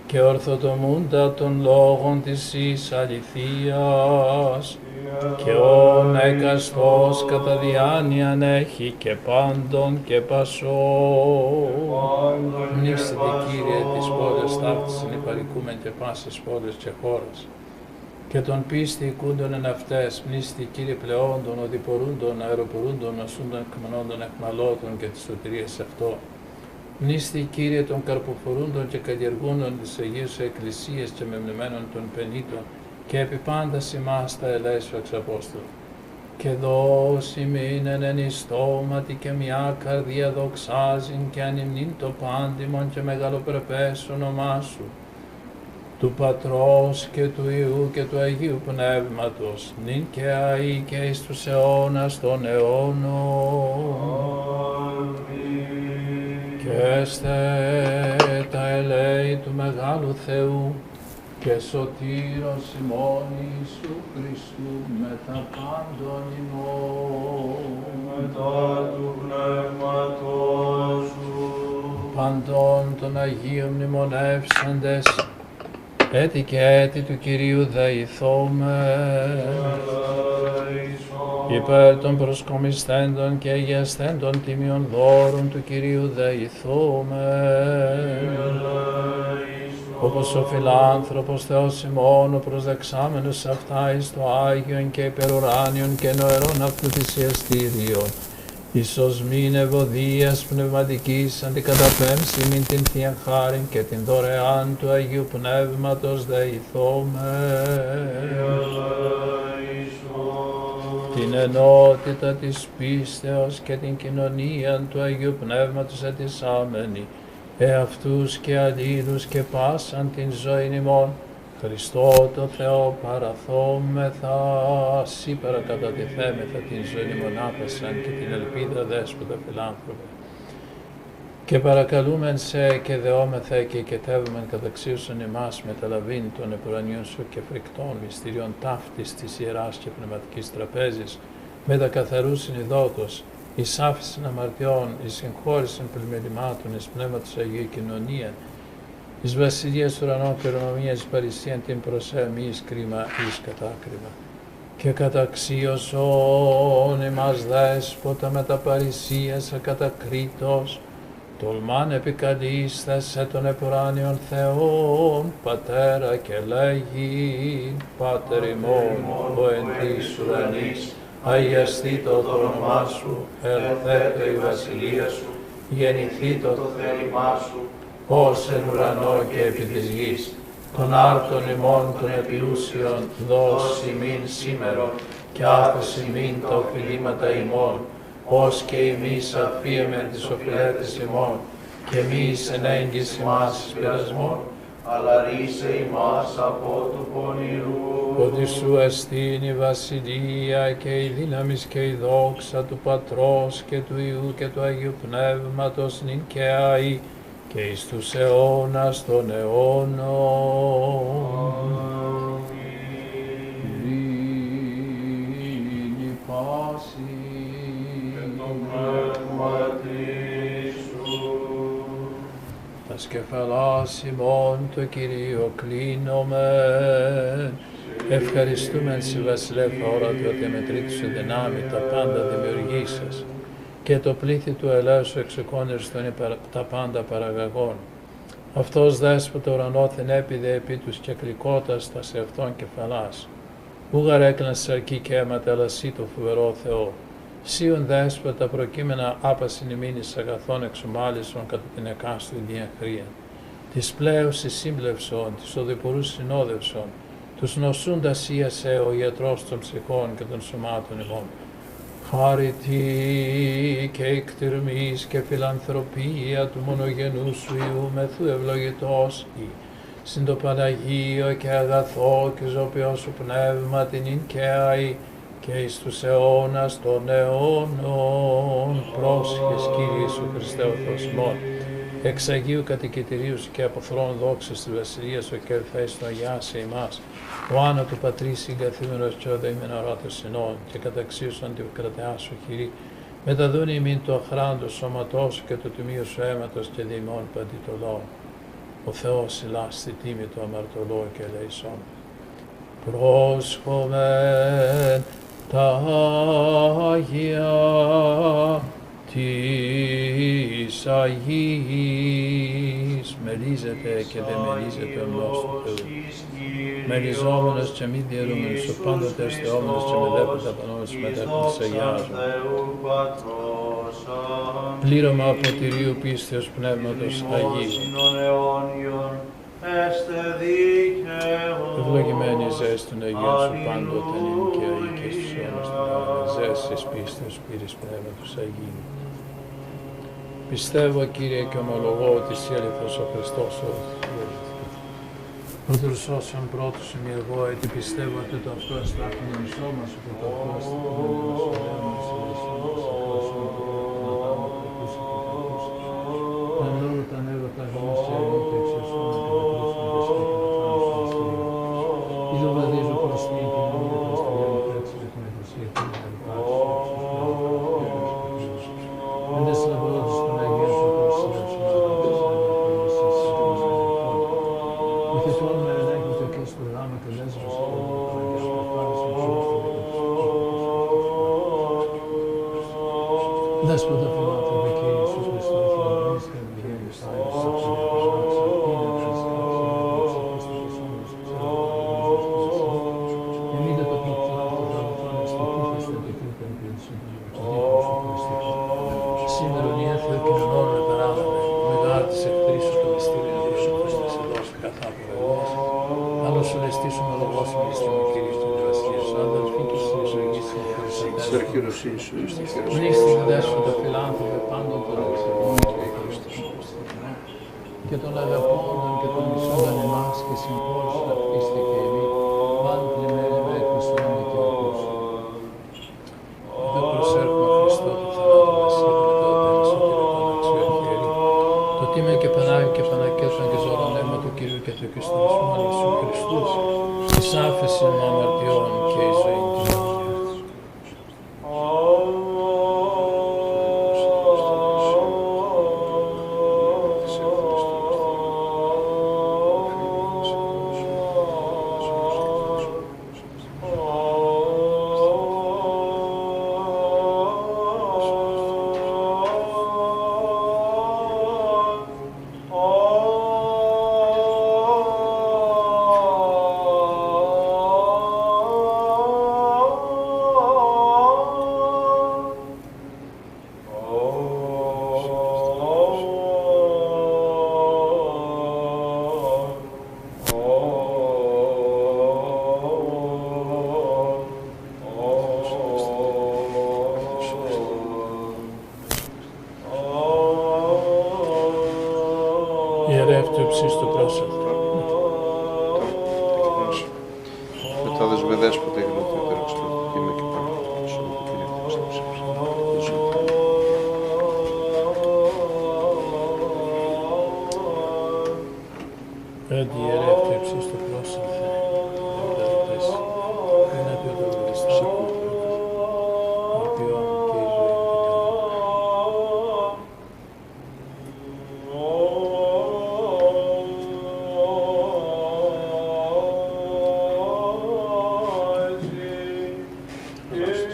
και ορθοτομούντα των λόγων της εις αληθείας, και ον εκαστός κατά διάνοιαν έχει και πάντων και πασών. Μνήστητε Κύριε της πόλης ταύτης συνυπαρικούμεν και πάσης πόλης και χώρας, και τον πίστη οικούντων εν αυτές, μνήστητε Κύριε πλεόντων, οδηπορούντων, αεροπορούντων, ασούντων, εκμενόντων, εχμαλώτων και της σωτηρίας αυτό. Μνήστητε Κύριε των καρποφορούντων και καλλιεργούντων της Αγίας Εκκλησίας και μεμνημένων των πενήτων, και επί πάντας ημάς τα ελέησου εξ Απόστολου. Και δώσει μείνεν εν εις στόματι και μια καρδία δοξάζειν και ανυμνήν το πάντιμον και μεγαλοπρεπές όνομά σου, του Πατρός και του Υιού και του Αγίου Πνεύματος, νυν και αεί και εις τους αιώνας των αιώνων. Και έστε τα ελέη του Μεγάλου Θεού και σωτήρος ημών Ιησού Χριστού μετά πάντων ημών. Μετά του Πνεύματός σου. Παντών των Αγίων μνημονεύσαντες, έτη και έτη του Κυρίου δεηθώμε. Υπέρ των προσκομισθέντων και αγιασθέντων τιμίων δώρων του Κυρίου δεηθώμε. Όπως ο φιλάνθρωπος Θεός ημών, ο προσδεξάμενος αυτά εις το Άγιον και υπερουράνιον και νοερών αυτού θυσιαστήριον, εις οσμήν ευωδίας πνευματικής αντικαταπέμψη μην την Θεία Χάριν και την δωρεάν του Αγίου Πνεύματος δεηθώμε. Την ενότητα της πίστεως και την κοινωνία του Αγίου Πνεύματος ετισάμενη, εαυτούς και αλλήλους και πάσαν την ζωήν ημών, Χριστό το Θεό παραθόμεθα, σύ παρακατατηθέμεθα την ζωήν ημών άπεσαν και την ελπίδα δέσποτα φιλάνθρωπε. Και παρακαλούμεν σε και δεόμεθα και οικετεύομεν καταξίωσον εμάς μεταλαβήν των επουρανιών σου και φρικτών μυστηριών ταύτης της Ιεράς και Πνευματικής Τραπέζης, με τα καθαρούς συνειδότος, εις άφησιν αμαρτιών, εις συγχώρησιν πλημελημάτων, εις πνεύματος Αγίου κοινωνία, εις βασιλείας ουρανών και ορμομίας, εις παρησίαν την προσέμι, κρίμα εις κατάκριμα. Και καταξίωσον ημάς δέσποτα με τα παρησίας ακατακρίτως, τολμάν επικαλείσθεσαι των επουράνιων Θεών, Πατέρα και λέγει, Πάτερ ημών, ο εν της ουρανής, αγιαστήτω το όνομά σου, ελθέτω η βασιλεία σου, γεννηθήτω το θέλημά σου, ως εν ουρανό και επί της γης. Των άρτων ημών των επιούσιων δώσ' ημίν σήμερον, και άφες ημίν τα οφειλήματα ημών, ως και εμείς αφίεμεν τις οφειλέτες ημών, και μης εν έγκυς ημάς εις πειρασμόν, αλλά ρίσε ημάς από του πονηρού. ότι σου εστίν η βασιλεία και η δύναμις και η δόξα του Πατρός και του Υιού και του Αγίου Πνεύματος νυν και αεί και εις τους αιώνας των αιώνων. Ειρήνη πάση τας κεφαλάς ημών το Κυρίο κλείνομεν. Ευχαριστούμεν Συ Βασιλεύ αόρατο ότι αμετρήτως εν δυνάμει τα πάντα δημιουργήσας και το πλήθη του ελέους εξεκόνερς των τα πάντα παραγαγών. Αυτός δέσποτα ουρανόθεν έπιδε επί τους και κλικότας τα σε αυτόν κεφαλάς. Ούγαρ έκλανες αρκή και αίματα, αλλά Συ το φοβερό Θεό. Σύον δέσποτα προκείμενα άπασιν ημίνης αγαθών εξομάλισον κατά την εκάστου ιδίαν χρήαν. Της πλέουσης σύμπλευσον, της οδηπορούς συνόδευσον, τους νοσούντας ίασε ο ιατρός των ψυχών και των σωμάτων ημών. Χάρητη και εκτιρμής και φιλανθρωπία του μονογενού σου Υιού μεθού ευλογητός ή, συν το Παναγίο και αγαθό και ζωπιό σου πνεύμα την ειν και αεί, και εις τους αιώνας των αιώνων. Πρόσχες Κύριε Ιησού Χριστέ ο Θεός ημών, εξ Αγίου κατοικητηρίου σου και από θρόν δόξας της Βασιλείας σου και ελθέστο αγιάσε ημάς, ο άνα του Πατρί συγκαθήμενος και ο δεήμεν οράτος συνών, και καταξίωσαν τη κρατεά σου χειρή, μεταδούνε ημίν το αχράντο σώματός σου και το τιμίο σου αίματος και διημών παντί το λόγο. Ο Θεός ηλάς στη τίμη του αμαρτωλό και ελεησόν. Πρόσχομεν τα Άγια της Αγίας, μελίζεται και δεν μελίζεται ο νόμος του Θεού. Μελιζόμενος και μη διαιρούμενος, ο πάντοτε αστεόμενος και με δέποντα πανόμενος μετέχον της Αγιάς. Πλήρωμα αποτηρίου πίστεως πνεύματος Αγίου. Ευλογημένη ζες των Αγίων σου πάντοτε νυν και αεί και στους αιώνας των αιώνων. Ζες εις πίστεως πύρης πνεύματος Αγίου. Πιστεύω, Κύριε, και ομολογώ ότι εσύ αληθώς ο Χριστός ο Θεός. Πρώτος όσων πρώτος είμαι εγώ, γιατί πιστεύω ότι το αυτό εστράφει με σώμα σου και το αυτό εστράφει με τα νεύρα τα γνώσια εγώ και εξεσώνα και τα πρόσφυγες και τα θάνους του Αστηρίου. Είδω βαδίζω προς την και μου είδε προς τη λέμε πέτσι και την εκκλησία και την ελπάξη. Έντες λαμπρότης των Αγίων σου προσέλευσαν να δώσεις Ουθητών με ενέκριτο και στο γράμμα και λέζω στο Παναγιάς προφάνησαν σου Δέσποτα φιλάνθρωπε και Ιησούς Χριστός, Θεοδονής και Ευγένης, Άγιος Πλήστην δέσποτα φιλάνθρωπε πάντων των εξεγών και των αγαπώντων και των μισόντων εμάς και συγχώρησον αυτήστε και εμείς, πάντων πλημμένοι με Χριστόν δικαιωτούς. Εδώ προσέρχομαι Χριστό του θανάτου Βασίλου και το τέλος του Κύριου αξιών χέρι, το τίμιο και Πανάγιο και Πανακέτον και ζωρών αίμα του Κυρίου και του Χριστορισμό Ιησού Χριστού, της άφεσης των αμαρτιών και η ζωή του. Ιερεύ του υψίστου πρόσωπου. Μετάδες με δέσποτα γνώθη τεροξτροφική με και πάνω από το σώμα του Κυρίου στα ψήψη. Έντι ιερεύ του υψίστου πρόσωπου. Ενώπιον του Χριστού. Οποίον και η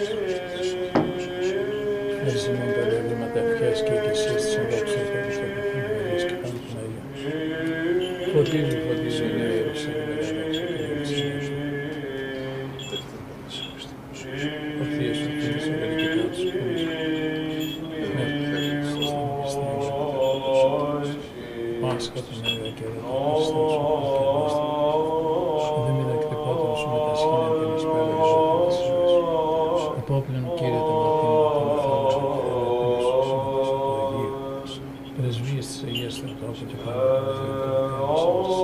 ζωή Ερζημόν τα διαβήματα ευχές και εκκλησίες της ενδόξης του Χριστού και πάνω των Αγίων. Φωτίζει, φωτίζει η Νέα Ιερουσαλήμ με τα δόξα και ευλογίες. Ορθίες, ορθίες, ευελικητά τους πούλους. Μάσκα του Νέα και ερωτών Χριστός, και πίστη. Δεν μη δεκτυπώτων σου με τα σχήνια και με σπέλα και ζωή της ζωής σου. Υπόπλην Κύριε των Αρτήμων των Αθώων σου και ελεύθερων σου σύμβαση του Αγίου. Πρεσβείες της Αγίας Θεοτόκου και πάντα των Θεών της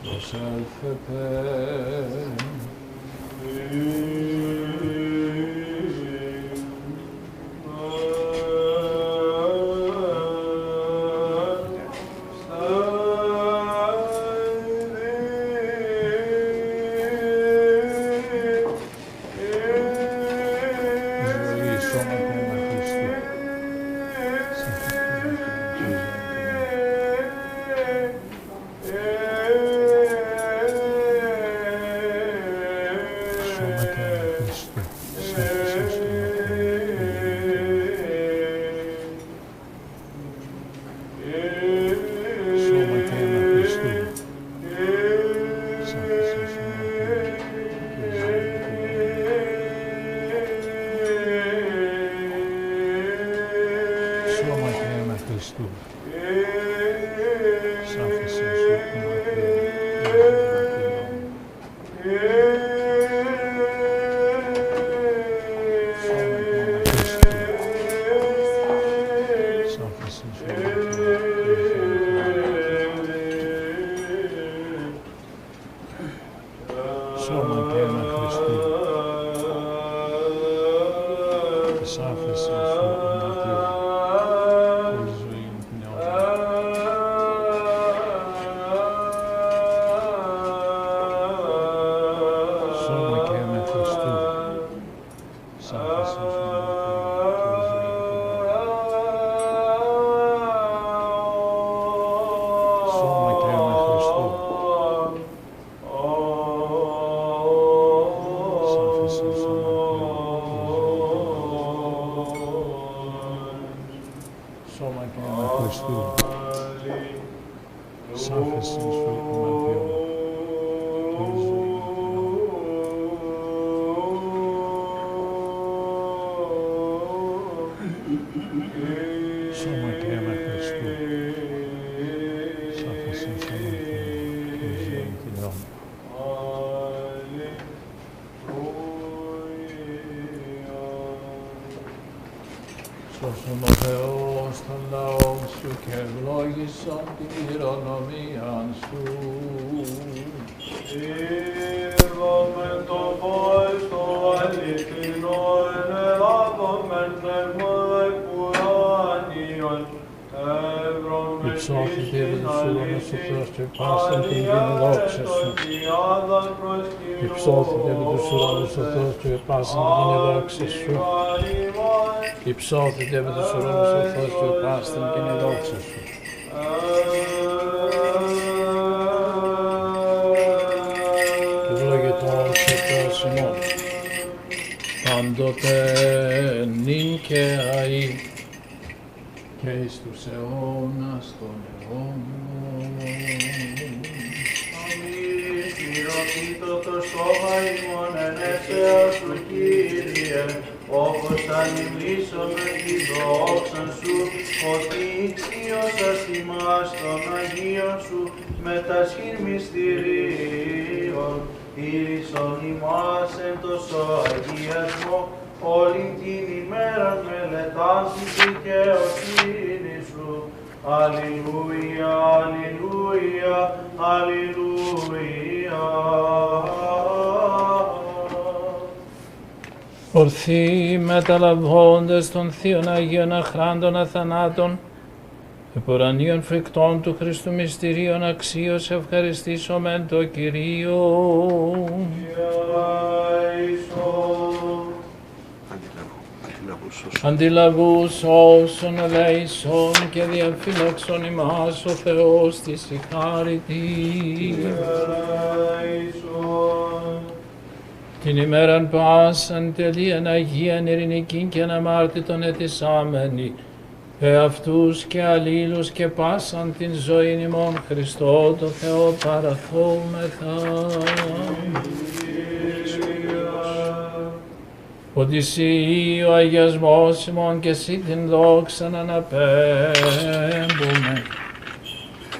προσέλθετε. Σώσον ο Θεός των λαών σου και ευλόγησον την κληρονομίαν σου. Είδομεν το φως το αληθινό, ενελάβομεν πνεύμα εκουράνιον, εύρωμεν Υψώθητε επί τους ουρανούς ο Θεός και πάσαν την γην δόξα σου. Υψώθητε επί τους ουρανούς ο Θεός και πάσαν την γην δόξα σου. Υψώθητε επί τους ουρανούς ο Θεός και πάσαν την γην δόξα σου. Ευλογητός ο Θεός ημών, πάντοτε νυν και αεί, και εις τους αιώνας των αιώνων. Αμήν, χειροκρίτω το σώμα ημών εν έσεως σου, Κύριε, όπως ανημνήσαμε τη δόξα σου, ότι ηξίωσας ημάς των Αγίων σου με τα σχήν μυστηρίων, ήρυσον ημάς εν τόσο αγιασμό, όλη την ημέρα μελετάς τη δικαιοσύνη σου. Αλληλούια, αλληλούια, αλληλούια. Ορθοί μεταλαβώντες των Θείων Αγίων Αχράντων αθανάτων, επουρανίων φρικτών του Χριστού μυστηρίων αξίως ευχαριστήσομεν το Κυρίο. Αντιλαβούς όσων ελέησον και διαφύλαξον ημάς ο Θεός της η χάρητη. Την ημέραν πάσαν τελείαν Αγίαν ειρηνικήν και αναμάρτητον ετισάμενοι, εαυτούς και αλλήλους και πάσαν την ζωήν ημών Χριστό το Θεό παραθόμεθα. Ότι εσύ ο αγιασμός ημών και εσύ την δόξα να αναπέμπουμε,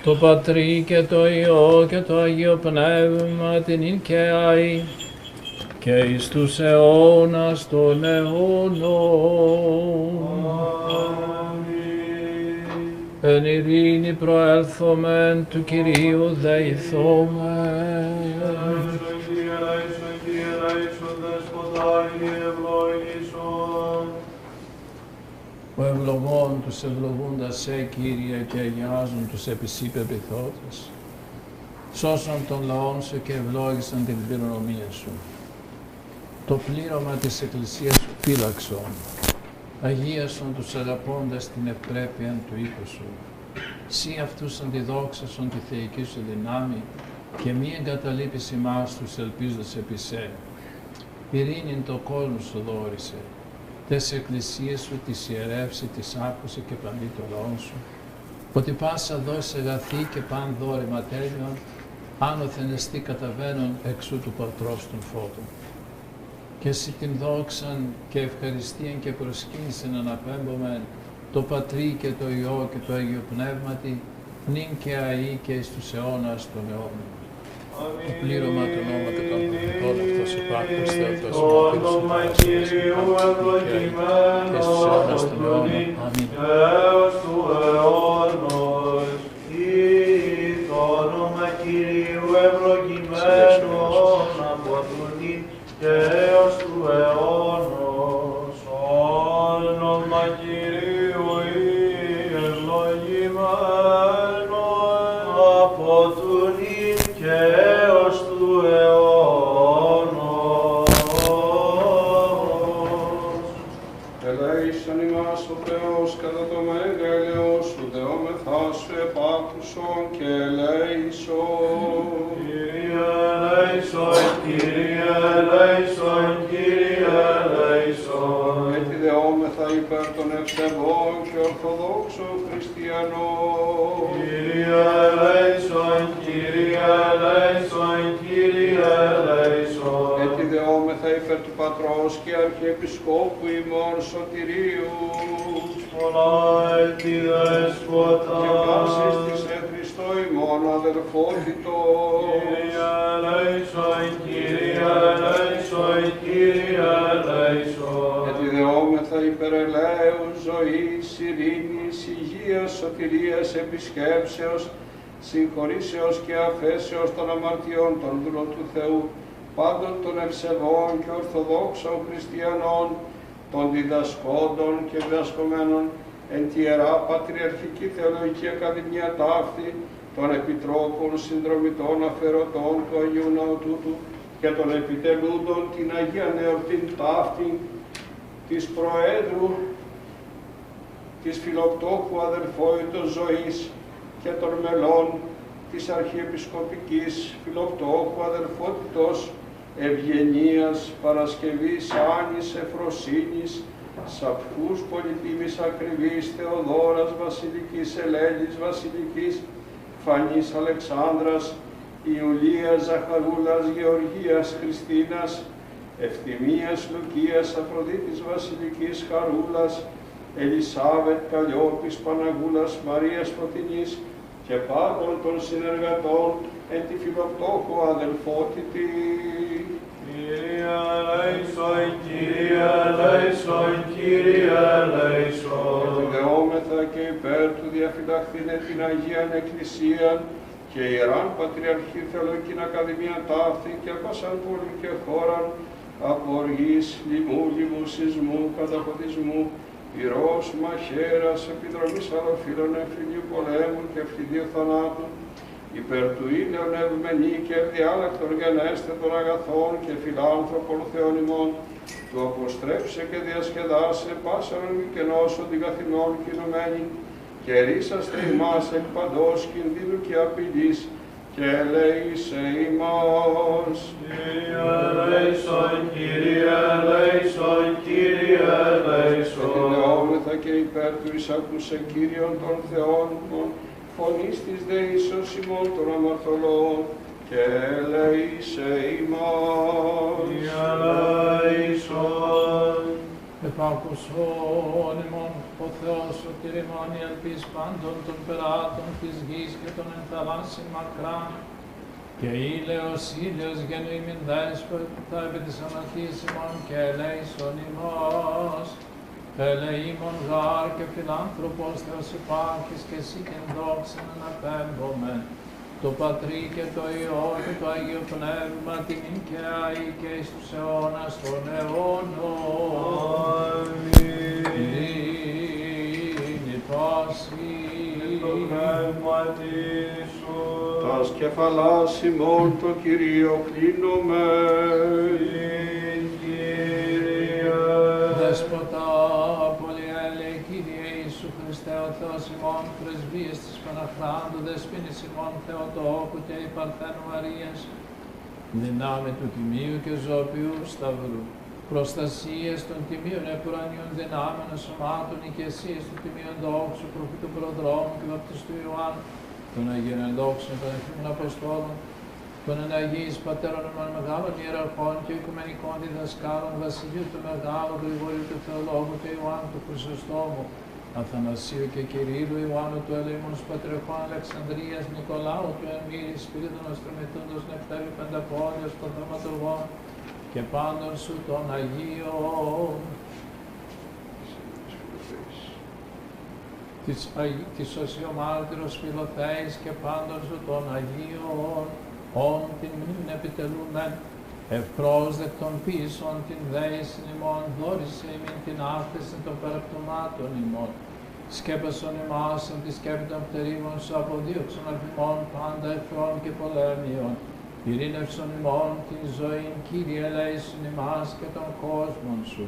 το Πατρί και το Υιό και το Αγίο Πνεύμα την ειν και αεί, και εις τους αιώνας των αιώνων. Εν ειρήνη προέλθομεν του Κυρίου δεηθόμεν. Ελέησον, Κύριε, ελέησον, Κύριε, ελέησον, Δέσποτα, Κύριε, ευλόγησον. Ο ευλογών τους ευλογούντας σε, Κύριε, και αγιάζουν τους επισή πεποιθώτες. Σώσαν των λαών σου και ευλόγησαν την κληρονομία σου. Το πλήρωμα της Εκκλησίας σου φύλαξον. Αγίασον τους αγαπώντας την ευπρέπεια του οίκου σου. Σύ αυτούς αντιδόξασον τη θεϊκή σου δυνάμει και μη εγκαταλείπεις ημάς τους ελπίζοντας επί σε. Ειρήνην το κόσμο σου δόρισε. Τες εκκλησίες σου τις ιερεύσει, τις άκουσε και παντή το λαό σου. Ότι πάσα δώσει αγαθή και παν δόρημα τέλειων, άνωθεν εστί καταβαίνουν εξού του πατρός των φώτων. Και εσύ την δόξαν και ευχαριστίαν και προσκύνησεν αναπέμπομεν το Πατρί και το Υιό και το Άγιο Πνεύματι, νυν και αεί και εις τους αιώνας των αιώνων. Το πλήρωμα του νόμου και των προφητών αυτός υπάρχος Θεότος Μητήρος και εις τους αιώνας των αιώνων. Αμήν. Έως του αιώνος, το όνομα Κυρίου ευλογημένον από του νυν και έως του αιώνος. Όνομα Κυρίου ευλογημένον από του νυν και έως του αιώνος. Ελέησον ημάς ο Θεός κατά το μέγα ελαιός σου, δεόμεθά σου επάκουσον και ελέησον. Κύριε ελέησον, Κύριε ελέησον, Κύριε ελέησον. Έτσι δεόμεθα υπέρ των ευσεβών και ορθοδόξων χριστιανών. Κύριε ελέησον, Κύριε ελέησον, Κύριε ελέησον. Έτσι δεόμεθα υπέρ του Πατρός και Αρχιεπισκόπου ημών Σωτηρίου. Πολλά έτη δέσποτα. Και πάσης της εν Χριστώ ημών αδελφότητος. Κύριε ελέησον, Κύριε ελέησον, Κύριε ελέησον. Γιατί δεόμεθα υπέρ ελέους, ζωής, ειρήνης, υγείας, σωτηρίας, επισκέψεως, συγχωρήσεως και αφέσεως των αμαρτιών των δούλων του Θεού, πάντων των ευσεβών και ορθοδόξων χριστιανών, των διδασκόντων και διδασκομένων εν τη Ιερά Πατριαρχική Θεολογική Ακαδημία ταύτη, των επιτρόπων, συνδρομητών, αφαιρωτών του Αγίου Ναού τούτου και των επιτελούντων την Αγία Νεορτήν ταύτη, της Προέδρου, της Φιλοκτόχου αδελφότητος ζωής και των μελών της Αρχιεπισκοπικής Φιλοκτόχου αδελφότητος ευγενίας, Παρασκευής, Άνης, Εφροσύνης, Σαπχούς, Πολυτίμης, Ακριβής, Θεοδόρας, Βασιλικής, Ελένης, Βασιλικής, Φανής, Αλεξάνδρας, Ιουλίας, Ζαχαρούλας, Γεωργίας, Χριστίνας, Ευθυμίας, Λουκίας, Αφροδίτης, Βασιλικής, Χαρούλας, Ελισάβετ, Καλλιόπης, Παναγούλας, Μαρίας Φωτεινής και πάντων των συνεργατών εν τη Φιλοκτόχου αδελφότητη. Κύριε ελέησον, Κύριε ελέησον, Κύριε ελέησον. Επιδεόμεθα και υπέρ του διαφυλαχθήνε την Αγίαν Εκκλησίαν και Ιεράν Πατριαρχή Θεολογικήν Ακαδημία ταύτη και πάσαν πόλη και χώραν από οργής, λοιμού, λοιμουσισμού, καταφωτισμού, πυρός, μαχαίρας, επιδρομής αλλοφύλων, εμφυλίου πολέμου και ευθυδίου θανάτου, υπέρ του ήλαιον ευμενή και ευδιάλεκτον γενέστε των αγαθών και φιλάνθρωπων Θεών ημών, του αποστρέψε και διασκεδάσε πάσαν μη και νόσον την καθημερών κινουμένη, και ρίσαστε ημάς εκ παντός κινδύνου και απειλής, και ελέησε ημάς. Κύριε ελέησον, Κύριε ελέησον, Κύριε ελέησον. Επιδεόμεθα και υπέρ του εισακούσε Κύριον των Θεών φωνής της δεήσεως ημών των αμαρτωλών, και ελέησε ημάς. Κύριε ελέησον. Επάκουσον ημών ο Θεός σωτήρ ημών η ελπίς πάντων των περάτων της γης και των ενθαλάσσιν μακράν, και ήλιος γεννήμην δέσποτα επί της αναρχής ημών και ελέησον ημάς. Ελεήμων γάρ και φιλάνθρωπος Θεός υπάρχεις και εσύ την δόξαν αναπέμπομεν. Το Πατρί και το Υιό και το Αγίο Πνεύμα την και αεί και εις τους αιώνας των αιώνων. Ειρήνη πάση. Το πνεύμα σου. Τας κεφαλάς ημών το Κυρίο κλείνουμε. Δέσποτα, πολυέλε, Κύριε Ιησού Χριστέ, ο Θεός ημών, πρεσβείες της Παναχράντου, δεσποίνης ημών Θεοτόκου και η Παρθένου Μαρίας, δυνάμει του Τιμίου και Ζώπιου Σταυρού, προστασίες των Τιμίων Επουρανίων δυνάμεων σωμάτων, οικεσίες του Τιμίων Δόξου, προφήτου Προδρόμου και Βαπτιστού Ιωάννου, των Αγίων Ενδόξων, των Εθνικών Αποστόλων, των εναγείς πατέρων ημών μεγάλων ιεραρχών και οικουμενικών διδασκάλων, Βασιλείου του Μεγάλου, Γρηγορίου του Θεολόγου και Ιωάννου του Χρυσοστόμου, Αθανασίου και Κυρίλου, Ιωάννου του Ελεήμονος Πατριαρχών Αλεξανδρίας, Νικολάου του Εμμύρης, Σπυρίδων Αστρομητούντος, Νεκτάριου Πενταπόλεως, των Θαυματουργών και πάντων σου των Αγίων. Της Οσιομάρτυρος Φιλοθέης και πάντων σου των Αγίων, όν την μνήμην επιτελούμεν, ευπρόσδεκτον πίσων την δέησιν ημών, δόρισε ημίν την άφθηση των παραπτωμάτων ημών, σκέπασον ημάς εν τη σκέπη των πτερίγων σου, αποδίωξον αρθιμών πάντα εχθρών και πολέμιων, ειρήνευσον ημών την ζωή, Κύριε ελέησον ημάς και των κόσμων σου,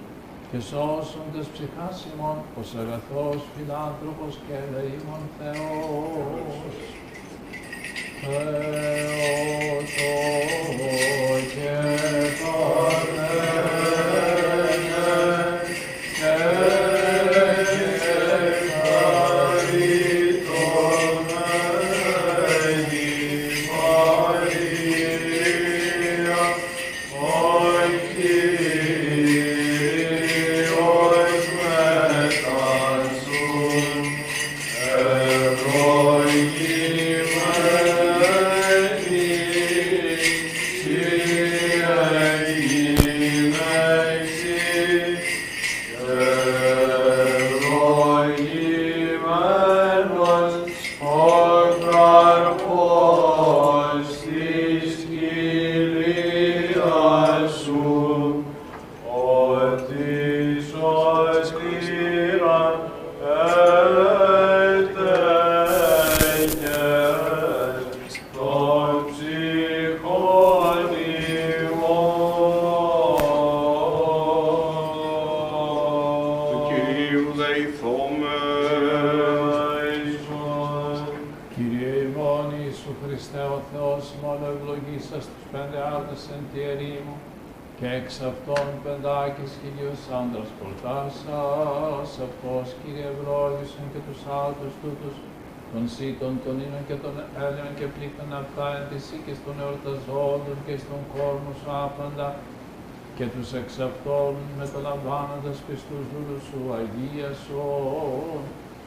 και σώσον τες ψυχάς ημών, ως αγαθός φιλάνθρωπος και ελεήμων Θεός. Θεότο και και εξ αυτών πεντάκης χιλίους άντρας πορτάσας, αυτός Κύριε ευλόγησον και τους άλλους τούτους, των σύτων, των ίνων και των έλαιων και πλήκτων αυτά εν της οίκης των εορταζόντων και στον κόσμο σου άπαντα, και τους εξ αυτών μεταλαμβάνοντας πιστούς δούλους σου αγίασον,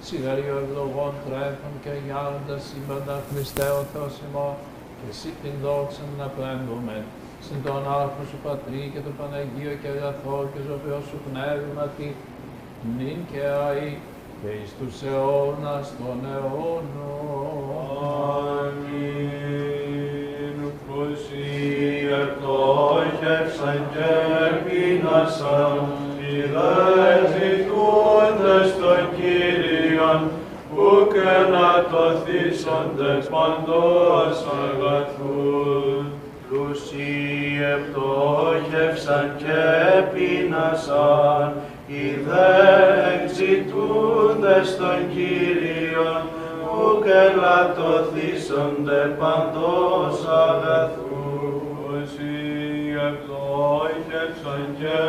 σιγαριό ευλογών τρέφων και αγιάζοντας σύμπαντα Χριστέ ο Θεός ημών, και εσύ την δόξα να πλέμπουμε. Συν τον Άρχον σου Πατρί και το Παναγίο και αγαθό και ζωοποιό σου πνεύματι, νυν και αεί και εις τους αιώνας των αιώνων. Αμήν. Προσία πτώχευσαν και πείνασαν, οι δε ζητούντες των Κύριων, που και να το θύσονται παντός αγαθούς. Πλούσιοι επτόχευσαν και πείνασαν, οι δε εξητούντες των Κύριων, που και λατωθήσονται παντός αγαθούς. Όσοι επτόχευσαν και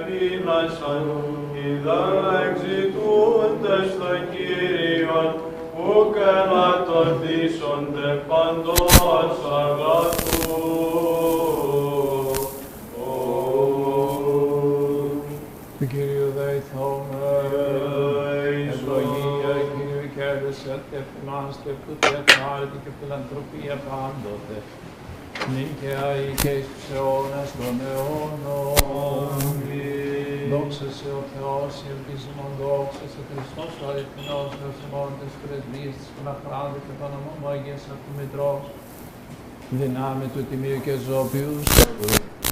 πείνασαν, οι δε εξητούντες των Κύριων, που και λατωθήσονται παντός αγαθούς. Του Κυρίου δεηθώμε, ευλογία Κυρίου και έδεσετε εφημάστε τούτη εχάρητη και φιλανθρωπία πάντοτε, νυν και αεί και εις τους αιώνας των αιώνων. Δόξα σε ο Θεός, η ελπίσιμον δόξα σε Χριστός ο αληθινός, Θεός ημών της πρεσβείας της Παναχράντου και Παναμόμου Αγίας Αυτομητρός, δυνάμει του τιμίου και ζώπιους,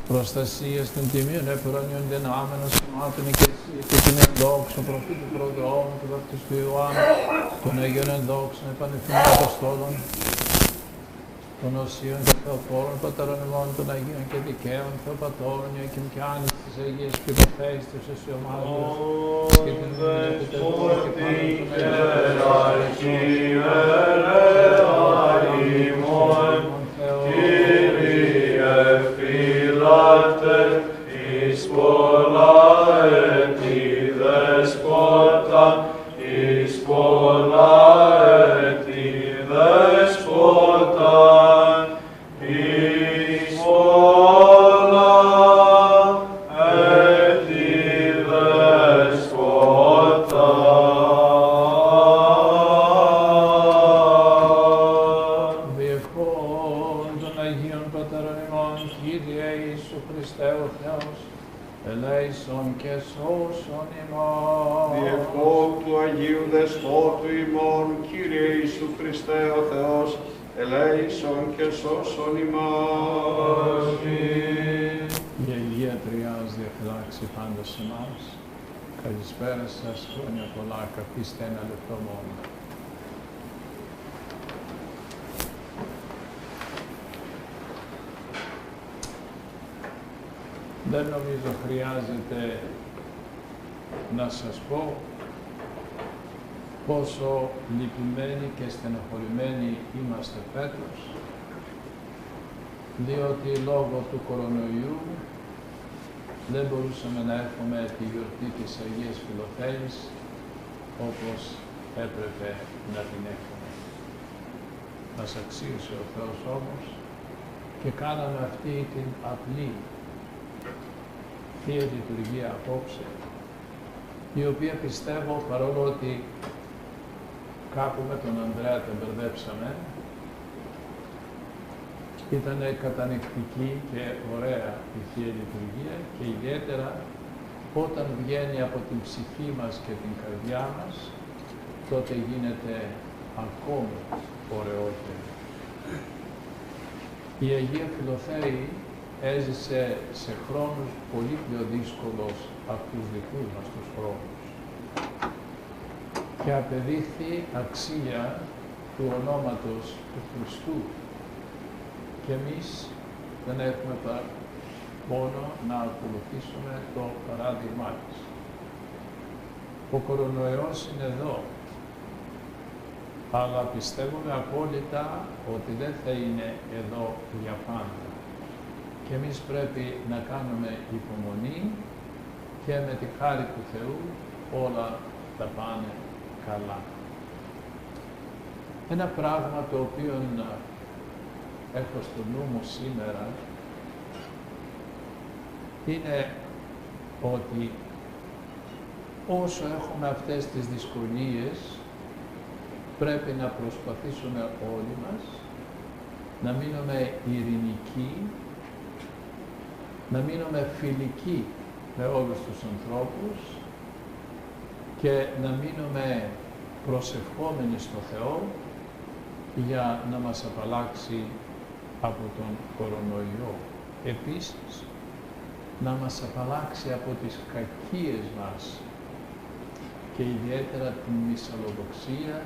προστασίας των τιμίων επουρανίων δυνάμενων σημάτων οικεσία και την ενδόξο προφήτου προδρόμου του βαπτιστού Ιωάννου, των Αγίων ενδόξων επανεφημών Αποστόλων, των Οσίων και Θεοφόρων Πατέρων ημών, των Αγίων και Δικαίων Θεοπατώρων, Ιακήμ και Άννης της Αγίας Πυροφέης, της Οσιομάδας, και την Επιτελών και Καλησπέρα σας, χρόνια πολλά, καθίστε ένα λεπτό μόνο. Δεν νομίζω χρειάζεται να σας πω πόσο λυπημένοι και στενοχωρημένοι είμαστε φέτος, διότι λόγω του κορονοϊού δεν μπορούσαμε να έχουμε τη γιορτή της Αγίας Φιλοθέης όπως έπρεπε να την έχουμε. Μας αξίωσε ο Θεός όμως και κάναμε αυτή την απλή Θεία Λειτουργία απόψε, η οποία πιστεύω, παρόλο ότι κάπου με τον Ανδρέα τον μπερδέψαμε, ήταν κατανεκτική και ωραία η Θεία Λειτουργία και ιδιαίτερα όταν βγαίνει από την ψυχή μας και την καρδιά μας, τότε γίνεται ακόμη ωραιότερη. Η Αγία Φιλοθέη έζησε σε χρόνους πολύ πιο δύσκολους από τους δικούς μας τους χρόνους και απεδείχθη αξία του ονόματος του Χριστού. Και εμείς δεν έχουμε μόνο να ακολουθήσουμε το παράδειγμά της. Ο κορονοϊός είναι εδώ, αλλά πιστεύουμε απόλυτα ότι δεν θα είναι εδώ για πάντα. Και εμείς πρέπει να κάνουμε υπομονή και με τη χάρη του Θεού όλα θα πάνε καλά. Ένα πράγμα το οποίο έχω στο νου μου σήμερα είναι ότι όσο έχουμε αυτές τις δυσκολίες πρέπει να προσπαθήσουμε όλοι μας να μείνουμε ειρηνικοί, να μείνουμε φιλικοί με όλους τους ανθρώπους και να μείνουμε προσευχόμενοι στο Θεό για να μας απαλλάξει από τον κορονοϊό. Επίσης, να μας απαλλάξει από τις κακίες μας και ιδιαίτερα την μυσαλλοδοξία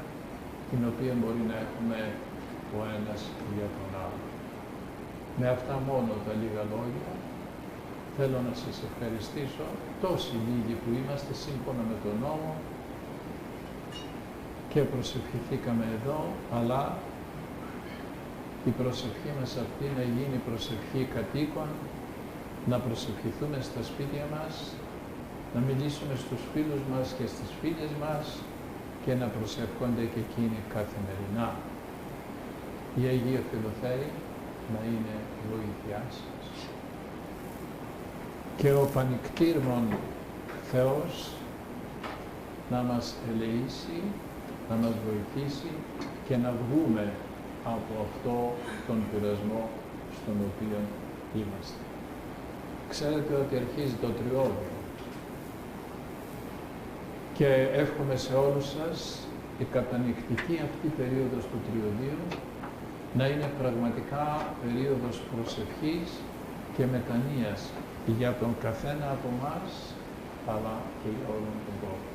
την οποία μπορεί να έχουμε ο ένας για τον άλλο. Με αυτά μόνο τα λίγα λόγια θέλω να σας ευχαριστήσω, τόσοι λίγοι που είμαστε σύμφωνα με τον νόμο και προσευχηθήκαμε εδώ, αλλά η προσευχή μας αυτή να γίνει προσευχή κατοίκων, να προσευχηθούμε στα σπίτια μας, να μιλήσουμε στους φίλους μας και στις φίλες μας και να προσευχόνται και εκείνοι καθημερινά. Η Αγία Φιλοθέη να είναι βοήθειά σας. Και ο πανικτήρμον Θεός να μας ελεήσει, να μας βοηθήσει και να βγούμε από αυτό τον πειρασμό στον οποίο είμαστε. Ξέρετε ότι αρχίζει το τριώδιο Και εύχομαι σε όλους σας η κατανυκτική αυτή περίοδος του Τριωδίου να είναι πραγματικά περίοδος προσευχής και μετανοίας για τον καθένα από εμάς, αλλά και για όλον τον κόσμο.